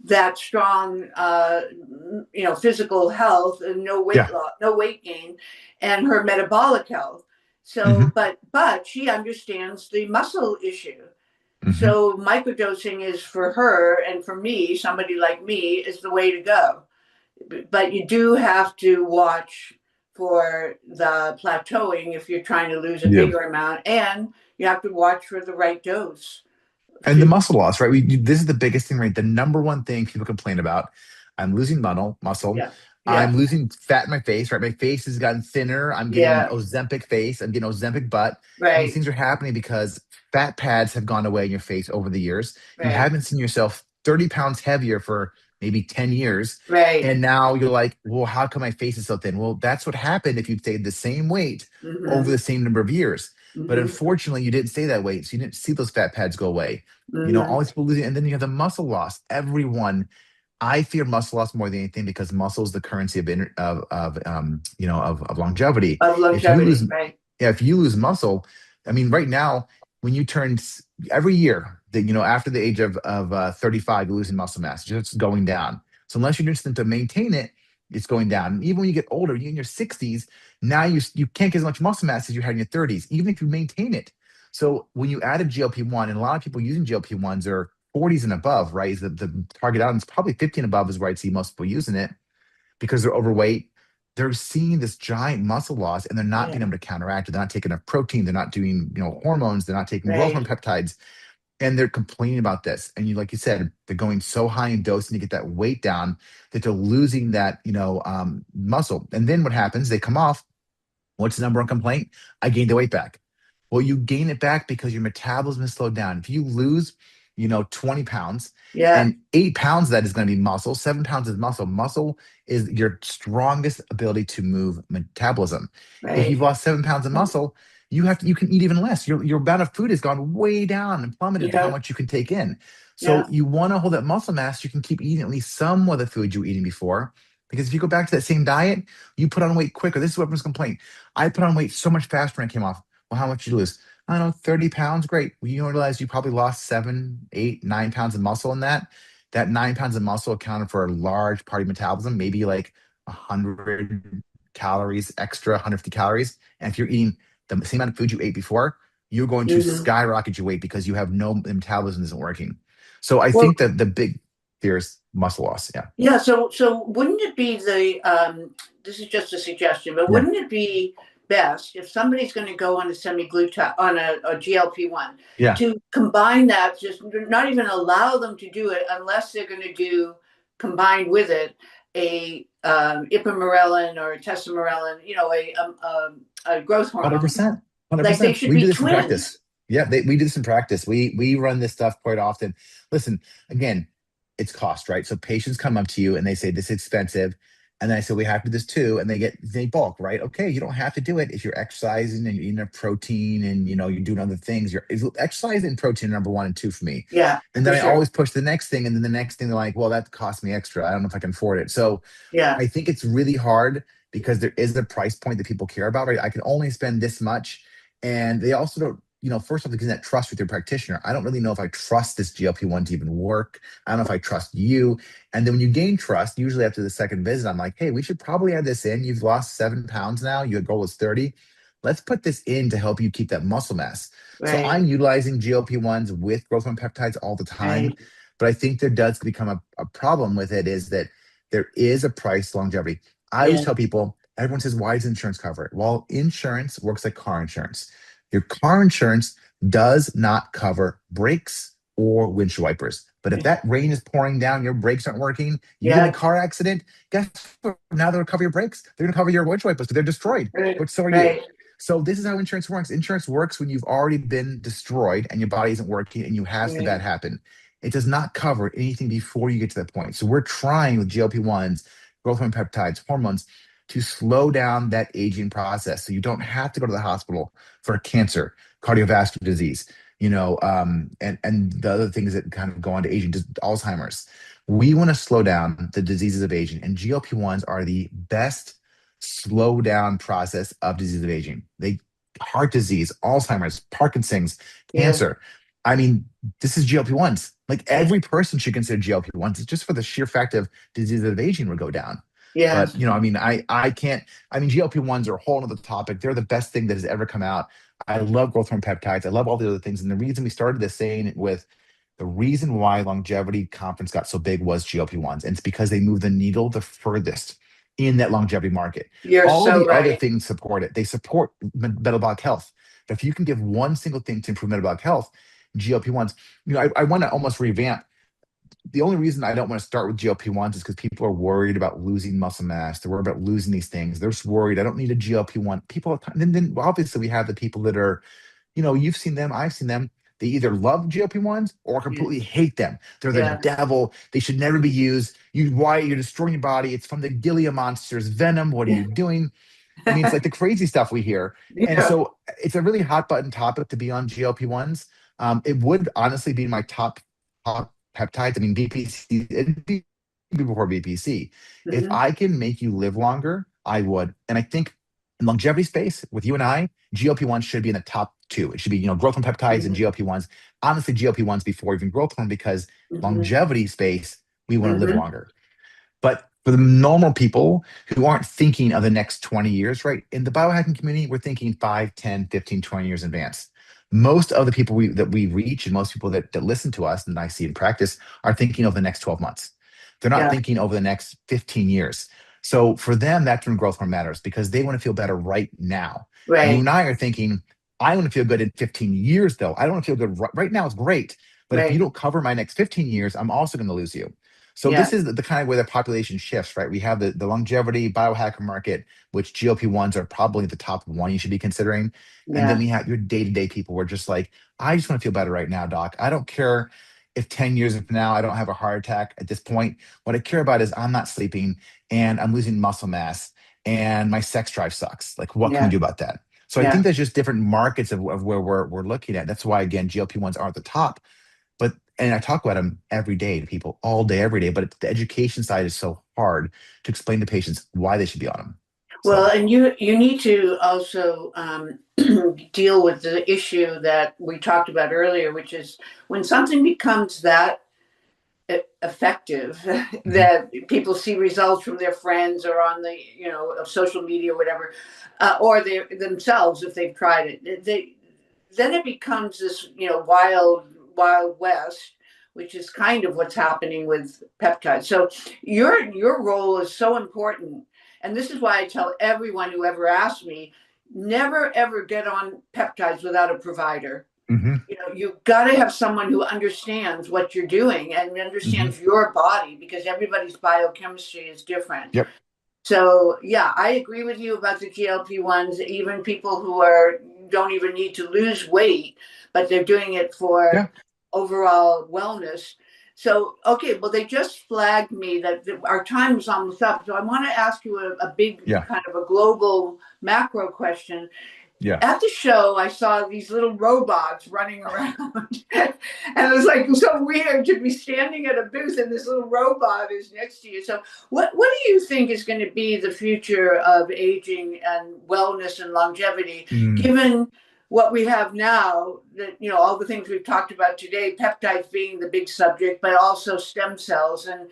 that strong, physical health and no weight Yeah. loss, no weight gain, and her metabolic health. hmm So, but she understands the muscle issue. hmm So microdosing is for her, and for me, somebody like me, is the way to go. But you do have to watch for the plateauing if you're trying to lose a Yeah. bigger amount, and you have to watch for the right dose. And the To, muscle loss, right? This is the biggest thing, right? The number one thing people complain about. I'm losing muscle. yeah, yeah, I'm losing fat in my face, right? My face has gotten thinner. I'm getting yeah, Ozempic face. I'm getting Ozempic butt. And these right, things are happening because fat pads have gone away in your face over the years. You right, haven't seen yourself 30 pounds heavier for maybe 10 years. right. And now you're like, well, how come my face is so thin? Well, that's what happened if you stayed the same weight over Mm-hmm, the same number of years. But mm-hmm, unfortunately, you didn't stay that weight. So you didn't see those fat pads go away. mm-hmm. All these people losing, and then you have the muscle loss. Everyone, I fear muscle loss more than anything because muscle is the currency of longevity. Of If you lose, longevity, right? yeah, if you lose muscle, I mean, right now, when you every year that after the age of 35, you're losing muscle mass, just going down. So unless you're doing something to maintain it, it's going down. And even when you get older, you in your 60s, now you can't get as much muscle mass as you had in your 30s, even if you maintain it. So when you add a GLP-1, and a lot of people using GLP-1s are 40s and above, right? Is the target audience probably 50 and above is where I'd see most people using it because they're overweight. They're seeing this giant muscle loss and they're not being Yeah, able to counteract it. They're not taking enough protein. They're not doing, hormones. They're not taking growth hormone right. peptides. And they're complaining about this. And like you said, they're going so high in dose and to get that weight down that they're losing that, muscle. And then what happens? They come off. What's the number one complaint? I gained the weight back. Well, you gain it back because your metabolism is slowed down. If you lose, 20 pounds, Yeah, and 8 pounds of that is going to be muscle, 7 pounds is muscle. Muscle is your strongest ability to move metabolism. If you've right. lost 7 pounds of muscle, you can eat even less. Your amount of food has gone way down and plummeted to how Yeah, much you can take in. So yeah, you want to hold that muscle mass, you can keep eating at least some of the food you were eating before. Because if you go back to that same diet, you put on weight quicker. This is what everyone's complaining. I put on weight so much faster when I came off. Well, how much did you lose? I don't know, 30 pounds. Great. Well, you realize you probably lost 7, 8, 9 pounds of muscle in that. That 9 pounds of muscle accounted for a large part of metabolism, maybe like 100 calories extra, 150 calories. And if you're eating the same amount of food you ate before, you're going to hmm skyrocket your weight because you have no metabolism isn't working. So I Well, think that the big fear is muscle loss. Yeah. yeah. So wouldn't it be this is just a suggestion, but Yeah. wouldn't it be best if somebody's going to go on a semi-glutide on a GLP-1 Yeah. to combine that, just not even allow them to do it unless they're going to do combined with it ipamorelin or tesamorelin, a growth hormone. 100%. Like they 100%. should We do be this in twins. practice. Yeah, we do this in practice. We run this stuff quite often. Listen, again, it's cost, right? So patients come up to you and they say this is expensive. And then I say, we have to do this too. And they bulk, right? Okay, you don't have to do it if you're exercising and you're eating a protein and you're doing other things. Exercise and protein are number one and two for me. Yeah, And then for I sure. always push the next thing. And then the next thing they're like, well, that cost me extra. I don't know if I can afford it. So Yeah, I think it's really hard because there is a price point that people care about, right? I can only spend this much. And they also don't, first off, because that trust with your practitioner. I don't really know if I trust this GLP-1 to even work. I don't know if I trust you. And then when you gain trust, usually after the second visit, I'm like, hey, we should probably add this in. You've lost 7 pounds now. Your goal is 30. Let's put this in to help you keep that muscle mass. So right, I'm utilizing GLP-1s with growth hormone peptides all the time. right. But I think there does become a problem with it is that there is a price to longevity. I always Yeah, tell people, everyone says, why does insurance cover it? Well, insurance works like car insurance. Your car insurance does not cover brakes or windshield wipers. But if that rain is pouring down, your brakes aren't working, you get in a yeah, car accident, guess what? Now they're going to cover your brakes. They're going to cover your windshield wipers, but they're destroyed. right, But so are you. right. So this is how insurance works. Insurance works when you've already been destroyed and your body isn't working and you have the bad Right. happen. It does not cover anything before you get to that point. So we're trying with GLP-1s, growth hormone peptides, hormones to slow down that aging process. So you don't have to go to the hospital for cancer, cardiovascular disease, and the other things that kind of go on to aging, just Alzheimer's. We want to slow down the diseases of aging, and GLP-1s are the best slow down process of disease of aging. Heart disease, Alzheimer's, Parkinson's, Yeah, cancer. I mean, this is GLP-1s. Like yeah, every person should consider GLP-1s. It's just for the sheer fact of disease of aging would go down. But yes. I mean, I can't. I mean, GLP-1s are a whole other topic. They're the best thing that has ever come out. I love growth hormone peptides. I love all the other things. And the reason we started this saying it with the reason why longevity conference got so big was GLP-1s. And it's because they move the needle the furthest in that longevity market. You're All of so the other right. things support it. They support metabolic health. If you can give one single thing to improve metabolic health, GLP-1s, I want to almost revamp. The only reason I don't want to start with GLP-1s is because people are worried about losing muscle mass. They're worried about losing these things. They're just worried. I don't need a GLP-1. People, then obviously we have the people that are, you've seen them, I've seen them. They either love GLP-1s or Yeah, completely hate them. They're the yeah, devil. They should never be used. You're destroying your body. It's from the Gilead monsters. Venom. What are you doing? I mean, it's like the crazy stuff we hear. And yeah. so it's a really hot button topic to be on GLP-1s. It would honestly be my top peptides. I mean, BPC, it'd be before BPC. If Hmm. I can make you live longer, I would. And I think in longevity space with you and I, GLP-1 should be in the top two. It should be, growth hormone peptides and Hmm. GLP-1s. Honestly, GLP-1s before even growth hormone because Hmm. longevity space, we want to live Hmm. longer. But for the normal people who aren't thinking of the next 20 years, right? In the biohacking community, we're thinking 5, 10, 15, 20 years in advance. Most of the people that we reach and most people that listen to us and I see in practice are thinking over the next 12 months. They're not Yeah. thinking over the next 15 years. So for them, that's when growth hormone matters because they want to feel better right now. You Right. and I are thinking, I want to feel good in 15 years, though. I don't want to feel good right now. It's great. But if you Right. don't cover my next 15 years, I'm also going to lose you. So Yeah. this is the kind of way the population shifts, right? We have the longevity biohacker market, which GLP-1s are probably the top one you should be considering. And then Yeah. we have your day-to-day people who are just like, I just want to feel better right now, doc. I don't care if 10 years from now I don't have a heart attack at this point. What I care about is I'm not sleeping and I'm losing muscle mass and my sex drive sucks. Like, what can we Yeah. do about that? So I think Yeah. there's just different markets of where we're looking at. That's why, again, GLP-1s aren't the top. But and I talk about them every day to people, all day, every day. But the education side is so hard to explain to patients why they should be on them. Well, So, and you need to also deal with the issue that we talked about earlier, which is when something becomes that effective mhm, that people see results from their friends or on the of social media or whatever, or they themselves if they've tried it, they then it becomes this wild west, which is kind of what's happening with peptides. So your role is so important, and this is why I tell everyone who ever asks me, never ever get on peptides without a provider. mhm, You've got to have someone who understands what you're doing and mhm. understands your body, because everybody's biochemistry is different. Yep. So yeah, I agree with you about the GLP-1s. Even people who are don't even need to lose weight, but they're doing it for Yeah. overall wellness. So okay, well they just flagged me that our time is almost up. So I want to ask you a big Yeah. kind of a global macro question. Yeah. At the show, I saw these little robots running around, and it was like so weird to be standing at a booth and this little robot is next to you. So, what do you think is going to be the future of aging and wellness and longevity, Mm, given what we have now? That all the things we've talked about today, peptides being the big subject, but also stem cells and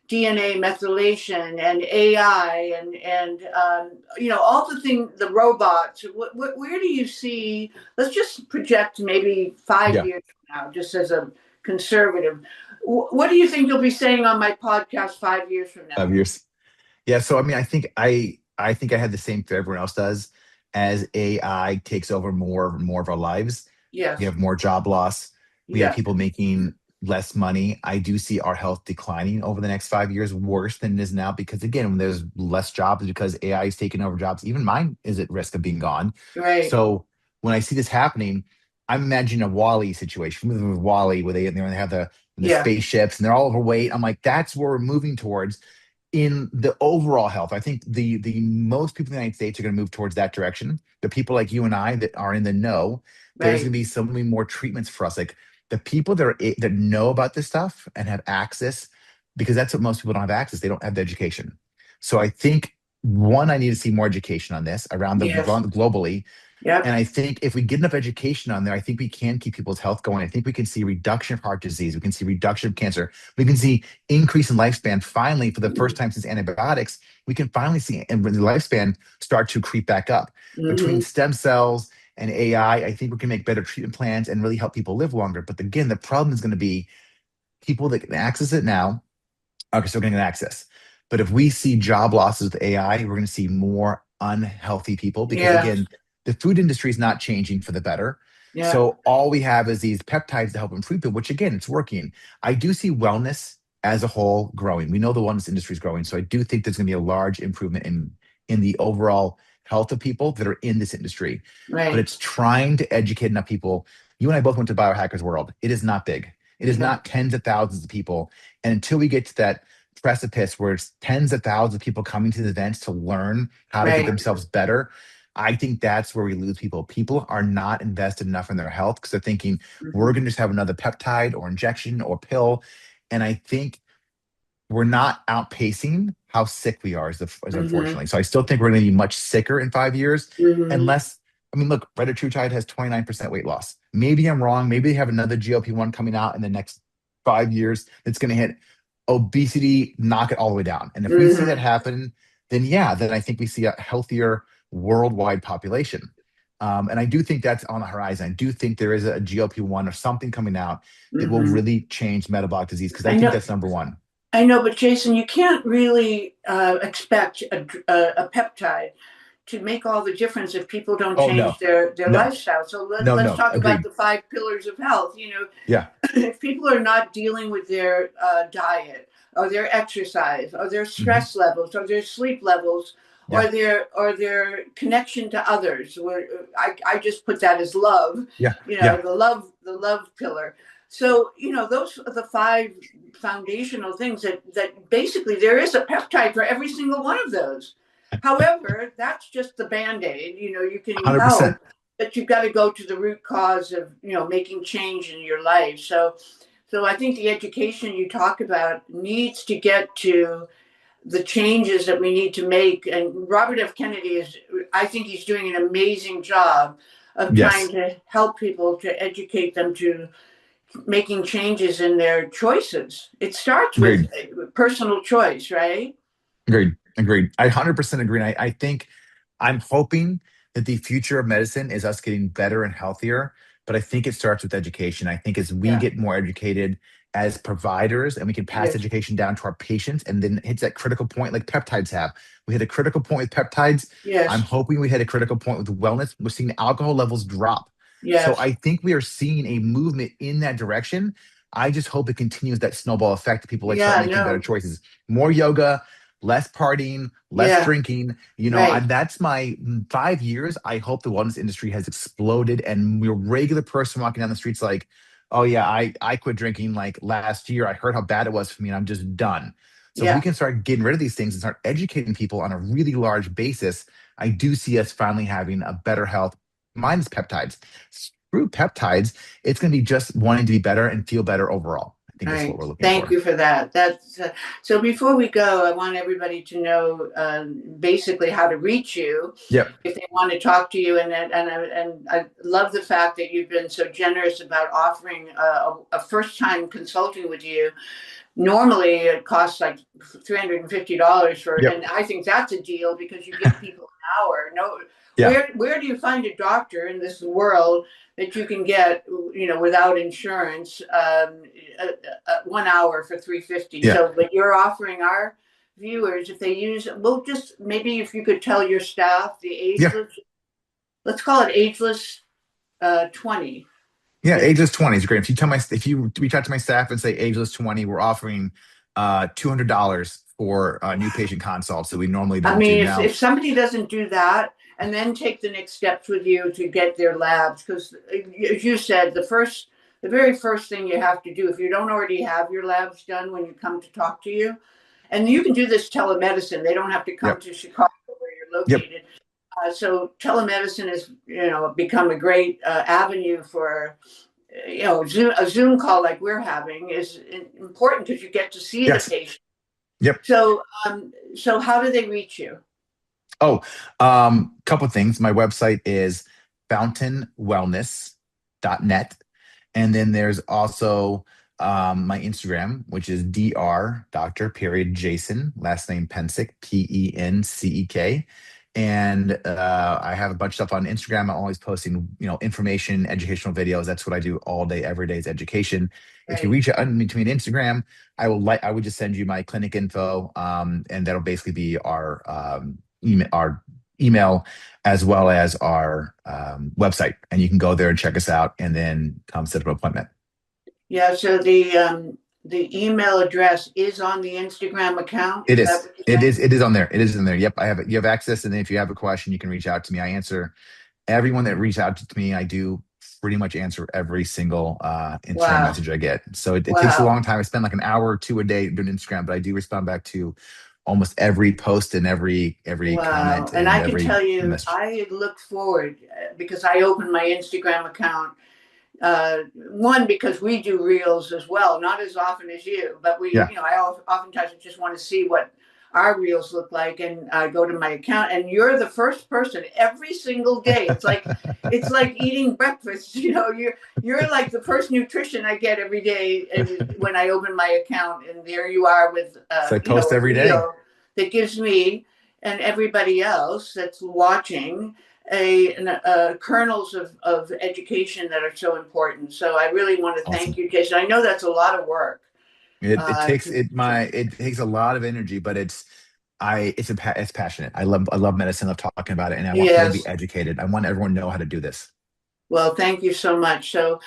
DNA methylation and AI and all the things, the robots. Where do you see? Let's just project maybe five yeah. years from now, just as a conservative. What do you think you'll be saying on my podcast 5 years from now? 5 years. Yeah. So I mean, I think I had the same fear everyone else does as AI takes over more of our lives. We Yes. have more job loss. We have Yeah. people making less money. I do see our health declining over the next 5 years, worse than it is now, because again, when there's less jobs because AI is taking over jobs, even mine is at risk of being gone. Right. So when I see this happening, I'm imagining a Wally situation, moving with Wally, where they have the Yeah. spaceships and they're all overweight. I'm like, that's where we're moving towards in the overall health. I think the most people in the United States are going to move towards that direction. The people like you and I that are in the know, there's going Right. to be so many more treatments for us. Like the people that know about this stuff and have access, because that's what most people don't have access. They don't have the education. So I think one, I need to see more education on this around the Yes. globally, and Yep. I think if we get enough education on there, I think we can keep people's health going. I think we can see reduction of heart disease. We can see reduction of cancer. We can see increase in lifespan. Finally, for the first time since antibiotics, we can finally see and the lifespan start to creep back up. Between Mm-hmm. stem cells and AI, I think we can make better treatment plans and really help people live longer. But again, the problem is going to be people that can access it now are still getting access. But if we see job losses with AI, we're going to see more unhealthy people because, Yeah. again, the food industry is not changing for the better. Yeah. So all we have is these peptides to help improve it, which again, it's working. I do see wellness as a whole growing. We know the wellness industry is growing. So I do think there's going to be a large improvement in the overall health of people that are in this industry. But Right. it's trying to educate enough people. You and I both went to Biohackers World. It is not big. It is Yeah. not tens of thousands of people. And until we get to that precipice where it's tens of thousands of people coming to the events to learn how to get Right. themselves better, I think that's where we lose people. People are not invested enough in their health because they're thinking we're Mm-hmm. going to just have another peptide or injection or pill. And I think we're not outpacing how sick we are as Mm-hmm. unfortunately. So I still think we're going to be much sicker in 5 years, Mm-hmm. unless, I mean, look, retatrutide has 29% weight loss. Maybe I'm wrong. Maybe they have another GLP-1 coming out in the next 5 years that's going to hit obesity, knock it all the way down. And if we see that Mm-hmm. happen, then yeah, then I think we see a healthier worldwide population. And I do think that's on the horizon. I do think there is a GLP-1 or something coming out that will Mm-hmm. really change metabolic disease, because I I think know. that's number one. I know, but Jason, you can't really expect a peptide to make all the difference if people don't Oh change no, their no, lifestyle. So no, let's no. talk about Agreed. the 5 pillars of health. Yeah. If people are not dealing with their diet or their exercise or their Hmm. stress levels or their sleep levels Yeah. or their connection to others, where I just put that as love, Yeah. Yeah. the love pillar. So those are the 5 foundational things that basically there is a peptide for every single one of those. However, that's just the band-aid. You can 100%. help, but you've got to go to the root cause of making change in your life. So I think the education you talk about needs to get to the changes that we need to make. And Robert F. Kennedy I think he's doing an amazing job of trying Yes. to help people, to educate them to making changes in their choices. It starts with Agreed. personal choice, right? Agreed. Agreed. I 100% agree. And I think I'm hoping that the future of medicine is us getting better and healthier. But I think it starts with education. I think as we Yeah. get more educated as providers and we can pass Yes. education down to our patients, and then hits that critical point like peptides have. We hit a critical point with peptides. I'm Yes. hoping we hit a critical point with wellness. We're seeing alcohol levels drop. So Yes. I think we are seeing a movement in that direction. I just hope it continues that snowball effect. People like start Yeah. making better No. choices. More yoga, less partying, less Yeah. drinking. Right. That's my 5 years. I hope the wellness industry has exploded, and your regular person walking down the streets like, oh yeah, I quit drinking like last year. I heard how bad it was for me, and I'm just done. So if we Yeah. can start getting rid of these things and start educating people on a really large basis, I do see us finally having a better health. Minus peptides. Through peptides, it's going to be just wanting to be better and feel better overall. I think All that's what right. we're looking Thank for. you for that. That's so. Before we go, I want everybody to know basically how to reach you Yep. if they want to talk to you. And I love the fact that you've been so generous about offering a first time consulting with you. Normally, it costs like $350 for, Yep. and I think that's a deal because you give people an hour. No, Yeah. where do you find a doctor in this world that you can get, without insurance, 1 hour for 350? Yeah. So, but you're offering our viewers, if they use, well, just maybe if you could tell your staff the Yeah. ageless, let's call it ageless 20. Yeah, ageless 20 is great. If you reach out to my staff and say ageless 20, we're offering $200 for new patient consults that we normally I don't do mean, now. if somebody doesn't do that and then take the next steps with you to get their labs, because as you said, the very first thing you have to do, if you don't already have your labs done when you come to talk to you, and you can do this telemedicine, they don't have to come Yep. to Chicago where you're Yep. located. So telemedicine has, become a great avenue for, a Zoom call like we're having is important because you get to see the Yes. patient. Yep. So how do they reach you? Oh, couple things. My website is fountainwellness.net. And then there's also my Instagram, which is Dr. Doctor period Jason, last name Pencek, Pencek. And I have a bunch of stuff on Instagram. I'm always posting, information, educational videos. That's what I do all day, every day is education. If you Right. reach out to me Instagram, I would just send you my clinic info, and that'll basically be our email as well as our website, and you can go there and check us out, and then come set up an appointment. Yeah, so the email address is on the Instagram account. It Is that is. what you're It saying? is. It is on there. It is in there. Yep, I have it. You have access, and then if you have a question, you can reach out to me. I answer everyone that reaches out to me. I do pretty much answer every single Instagram Wow. message I get. So it takes a Wow. long time. I spend like an hour or two a day doing Instagram, but I do respond back to almost every post and every Wow. comment And and I can every tell you, message. I look forward because I opened my Instagram account One, because we do reels as well, not as often as you, but we, Yeah. I oftentimes just want to see what our reels look like, and I go to my account, and you're the first person every single day. It's like eating breakfast. You're like the first nutrition I get every day, and when I open my account, and there you are with So I post a every day. reel that gives me and everybody else that's watching kernels of education that are so important. So I really want to thank Awesome. you, Jason. I know that's a lot of work. It takes a lot of energy, but it's passionate. I love medicine. I love talking about it, and I want people to be Yes. educated. I want everyone to know how to do this. Well, thank you so much. So,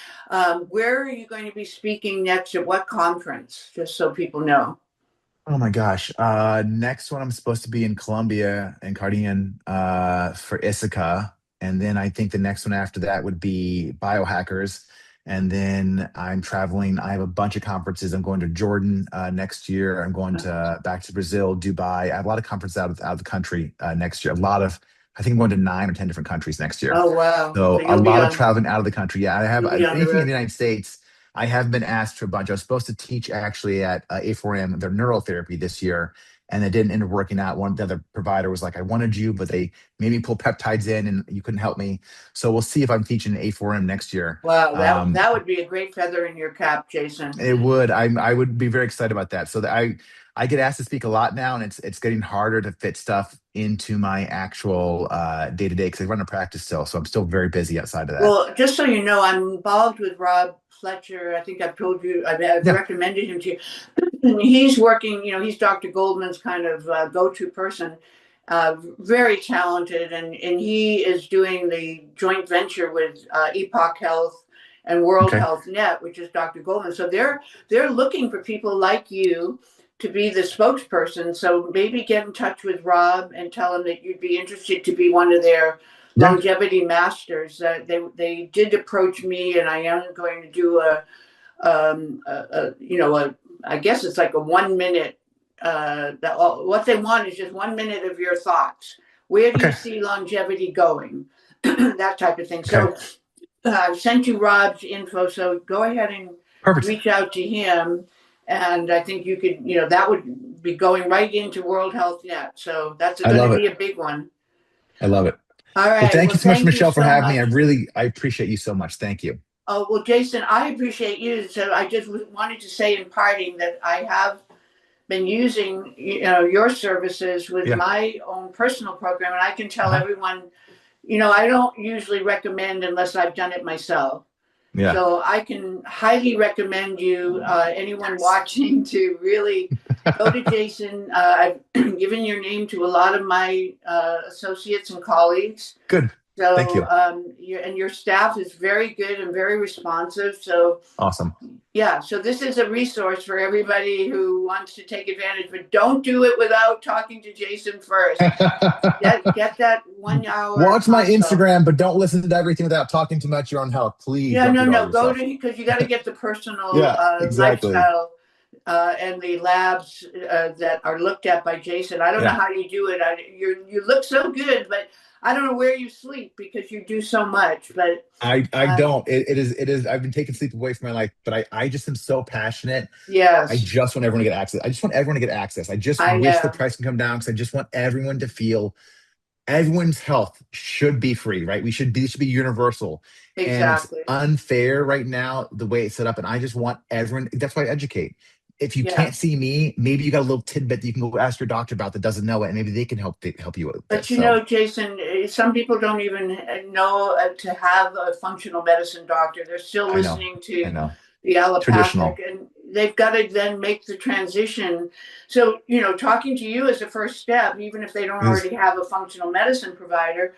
where are you going to be speaking next? At what conference? Just so people know. Oh my gosh. Next one I'm supposed to be in Colombia and Cardigan for Ithaca. And then I think the next one after that would be Biohackers. And then I'm traveling. I have a bunch of conferences. I'm going to Jordan next year. I'm going to back to Brazil, Dubai. I have a lot of conferences out of the country next year. I think I'm going to 9 or 10 different countries next year. Oh wow! So So a you'll be lot of on. traveling out of the country. Yeah, I have You'll be on the anything in road. the United States. I have been asked to a bunch. I was supposed to teach actually at A4M, their neurotherapy this year, and it didn't end up working out. One the other provider was like, "I wanted you, but they made me pull peptides in, and you couldn't help me." So we'll see if I'm teaching A4M next year. Wow, that Um, that would be a great feather in your cap, Jason. it would. I would be very excited about that. So that I get asked to speak a lot now, and it's getting harder to fit stuff into my actual day to day because I run a practice still. So I'm still very busy outside of that. Well, just so you know, I'm involved with Rob Fletcher. I think I've told you, I've Yeah. recommended him to you. And he's working, he's Dr. Goldman's kind of go-to person, very talented. And he is doing the joint venture with Epoch Health and World Okay. Health Net, which is Dr. Goldman. So they're looking for people like you to be the spokesperson. So maybe get in touch with Rob and tell him that you'd be interested to be one of their Yeah. longevity masters. They did approach me, and I am going to do I guess it's like a 1 minute. What they want is just 1 minute of your thoughts. Where do you Okay. see longevity going? That type of thing. Okay. So I've sent you Rob's info. So go ahead and Perfect. reach out to him. And I think you could, that would be going right into World Health Net. So that's I going love to it. be a big one. I love it. All Well, right. thank Well, you so much, thank you Michelle, for so having me. much. I appreciate you so much. Thank you. Oh, well, Jason, I appreciate you. So I just wanted to say in parting that I have been using, your services with Yeah. my own personal program, and I can tell Uh-huh. everyone, I don't usually recommend unless I've done it myself. Yeah. So I can highly recommend you, anyone watching, to really go to Jason. I've given your name to a lot of my associates and colleagues. Good. Thank So, you. your staff is very good and very responsive. So, Awesome. yeah, so this is a resource for everybody who wants to take advantage, but don't do it without talking to Jason first. Get that 1 hour Watch my consult. Instagram, but don't listen to everything without talking too much your own health. Please Yeah, don't no, do it all no, go yourself. to, because you got to get the personal Yeah, exactly. lifestyle and the labs that are looked at by Jason. I don't know Yeah. how you do it. You look so good, but I don't know where you sleep because you do so much. But I uh, don't. It is. I've been taking sleep away from my life, but I just am so passionate. I yes, just want everyone to get access. I just want everyone to get access. I just I wish the know price can come down because I just want everyone to feel everyone's health should be free, right? It should be universal. And it's exactly. unfair right now the way it's set up. And I just want everyone, that's why I educate. If you Yeah. can't see me, maybe you got a little tidbit that you can go ask your doctor about that doesn't know it, and maybe they can help you with this. But So Jason, some people don't even know to have a functional medicine doctor. They're still I know, listening I to know. the allopathic, Traditional. and they've got to then make the transition. So, talking to you is a first step, even if they don't It is. already have a functional medicine provider,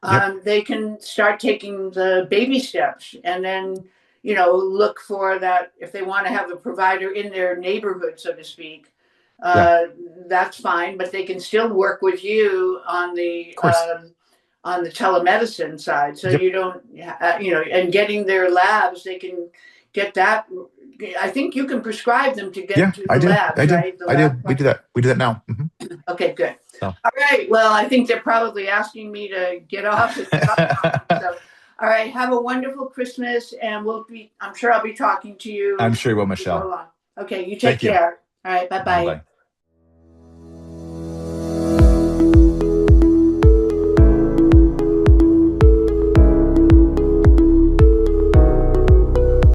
Yep. they can start taking the baby steps and then, look for that if they want to have a provider in their neighborhood, so to speak. Yeah. uh, that's fine, but they can still work with you Of course. on the telemedicine side. So Yep. you don't, and getting their labs, they can get that. I think you can prescribe them to get Yeah, to I the do. I labs, do. right? The I do. lab. We do that. We do that now. Okay, good. So All right. Well, I think they're probably asking me to get off and stop talking. So All right. Have a wonderful Christmas, and I'm sure I'll be talking to I'm you sure you will, as we go Michele. along. Okay. You take Thank you. care. All right. Bye Bye bye. bye.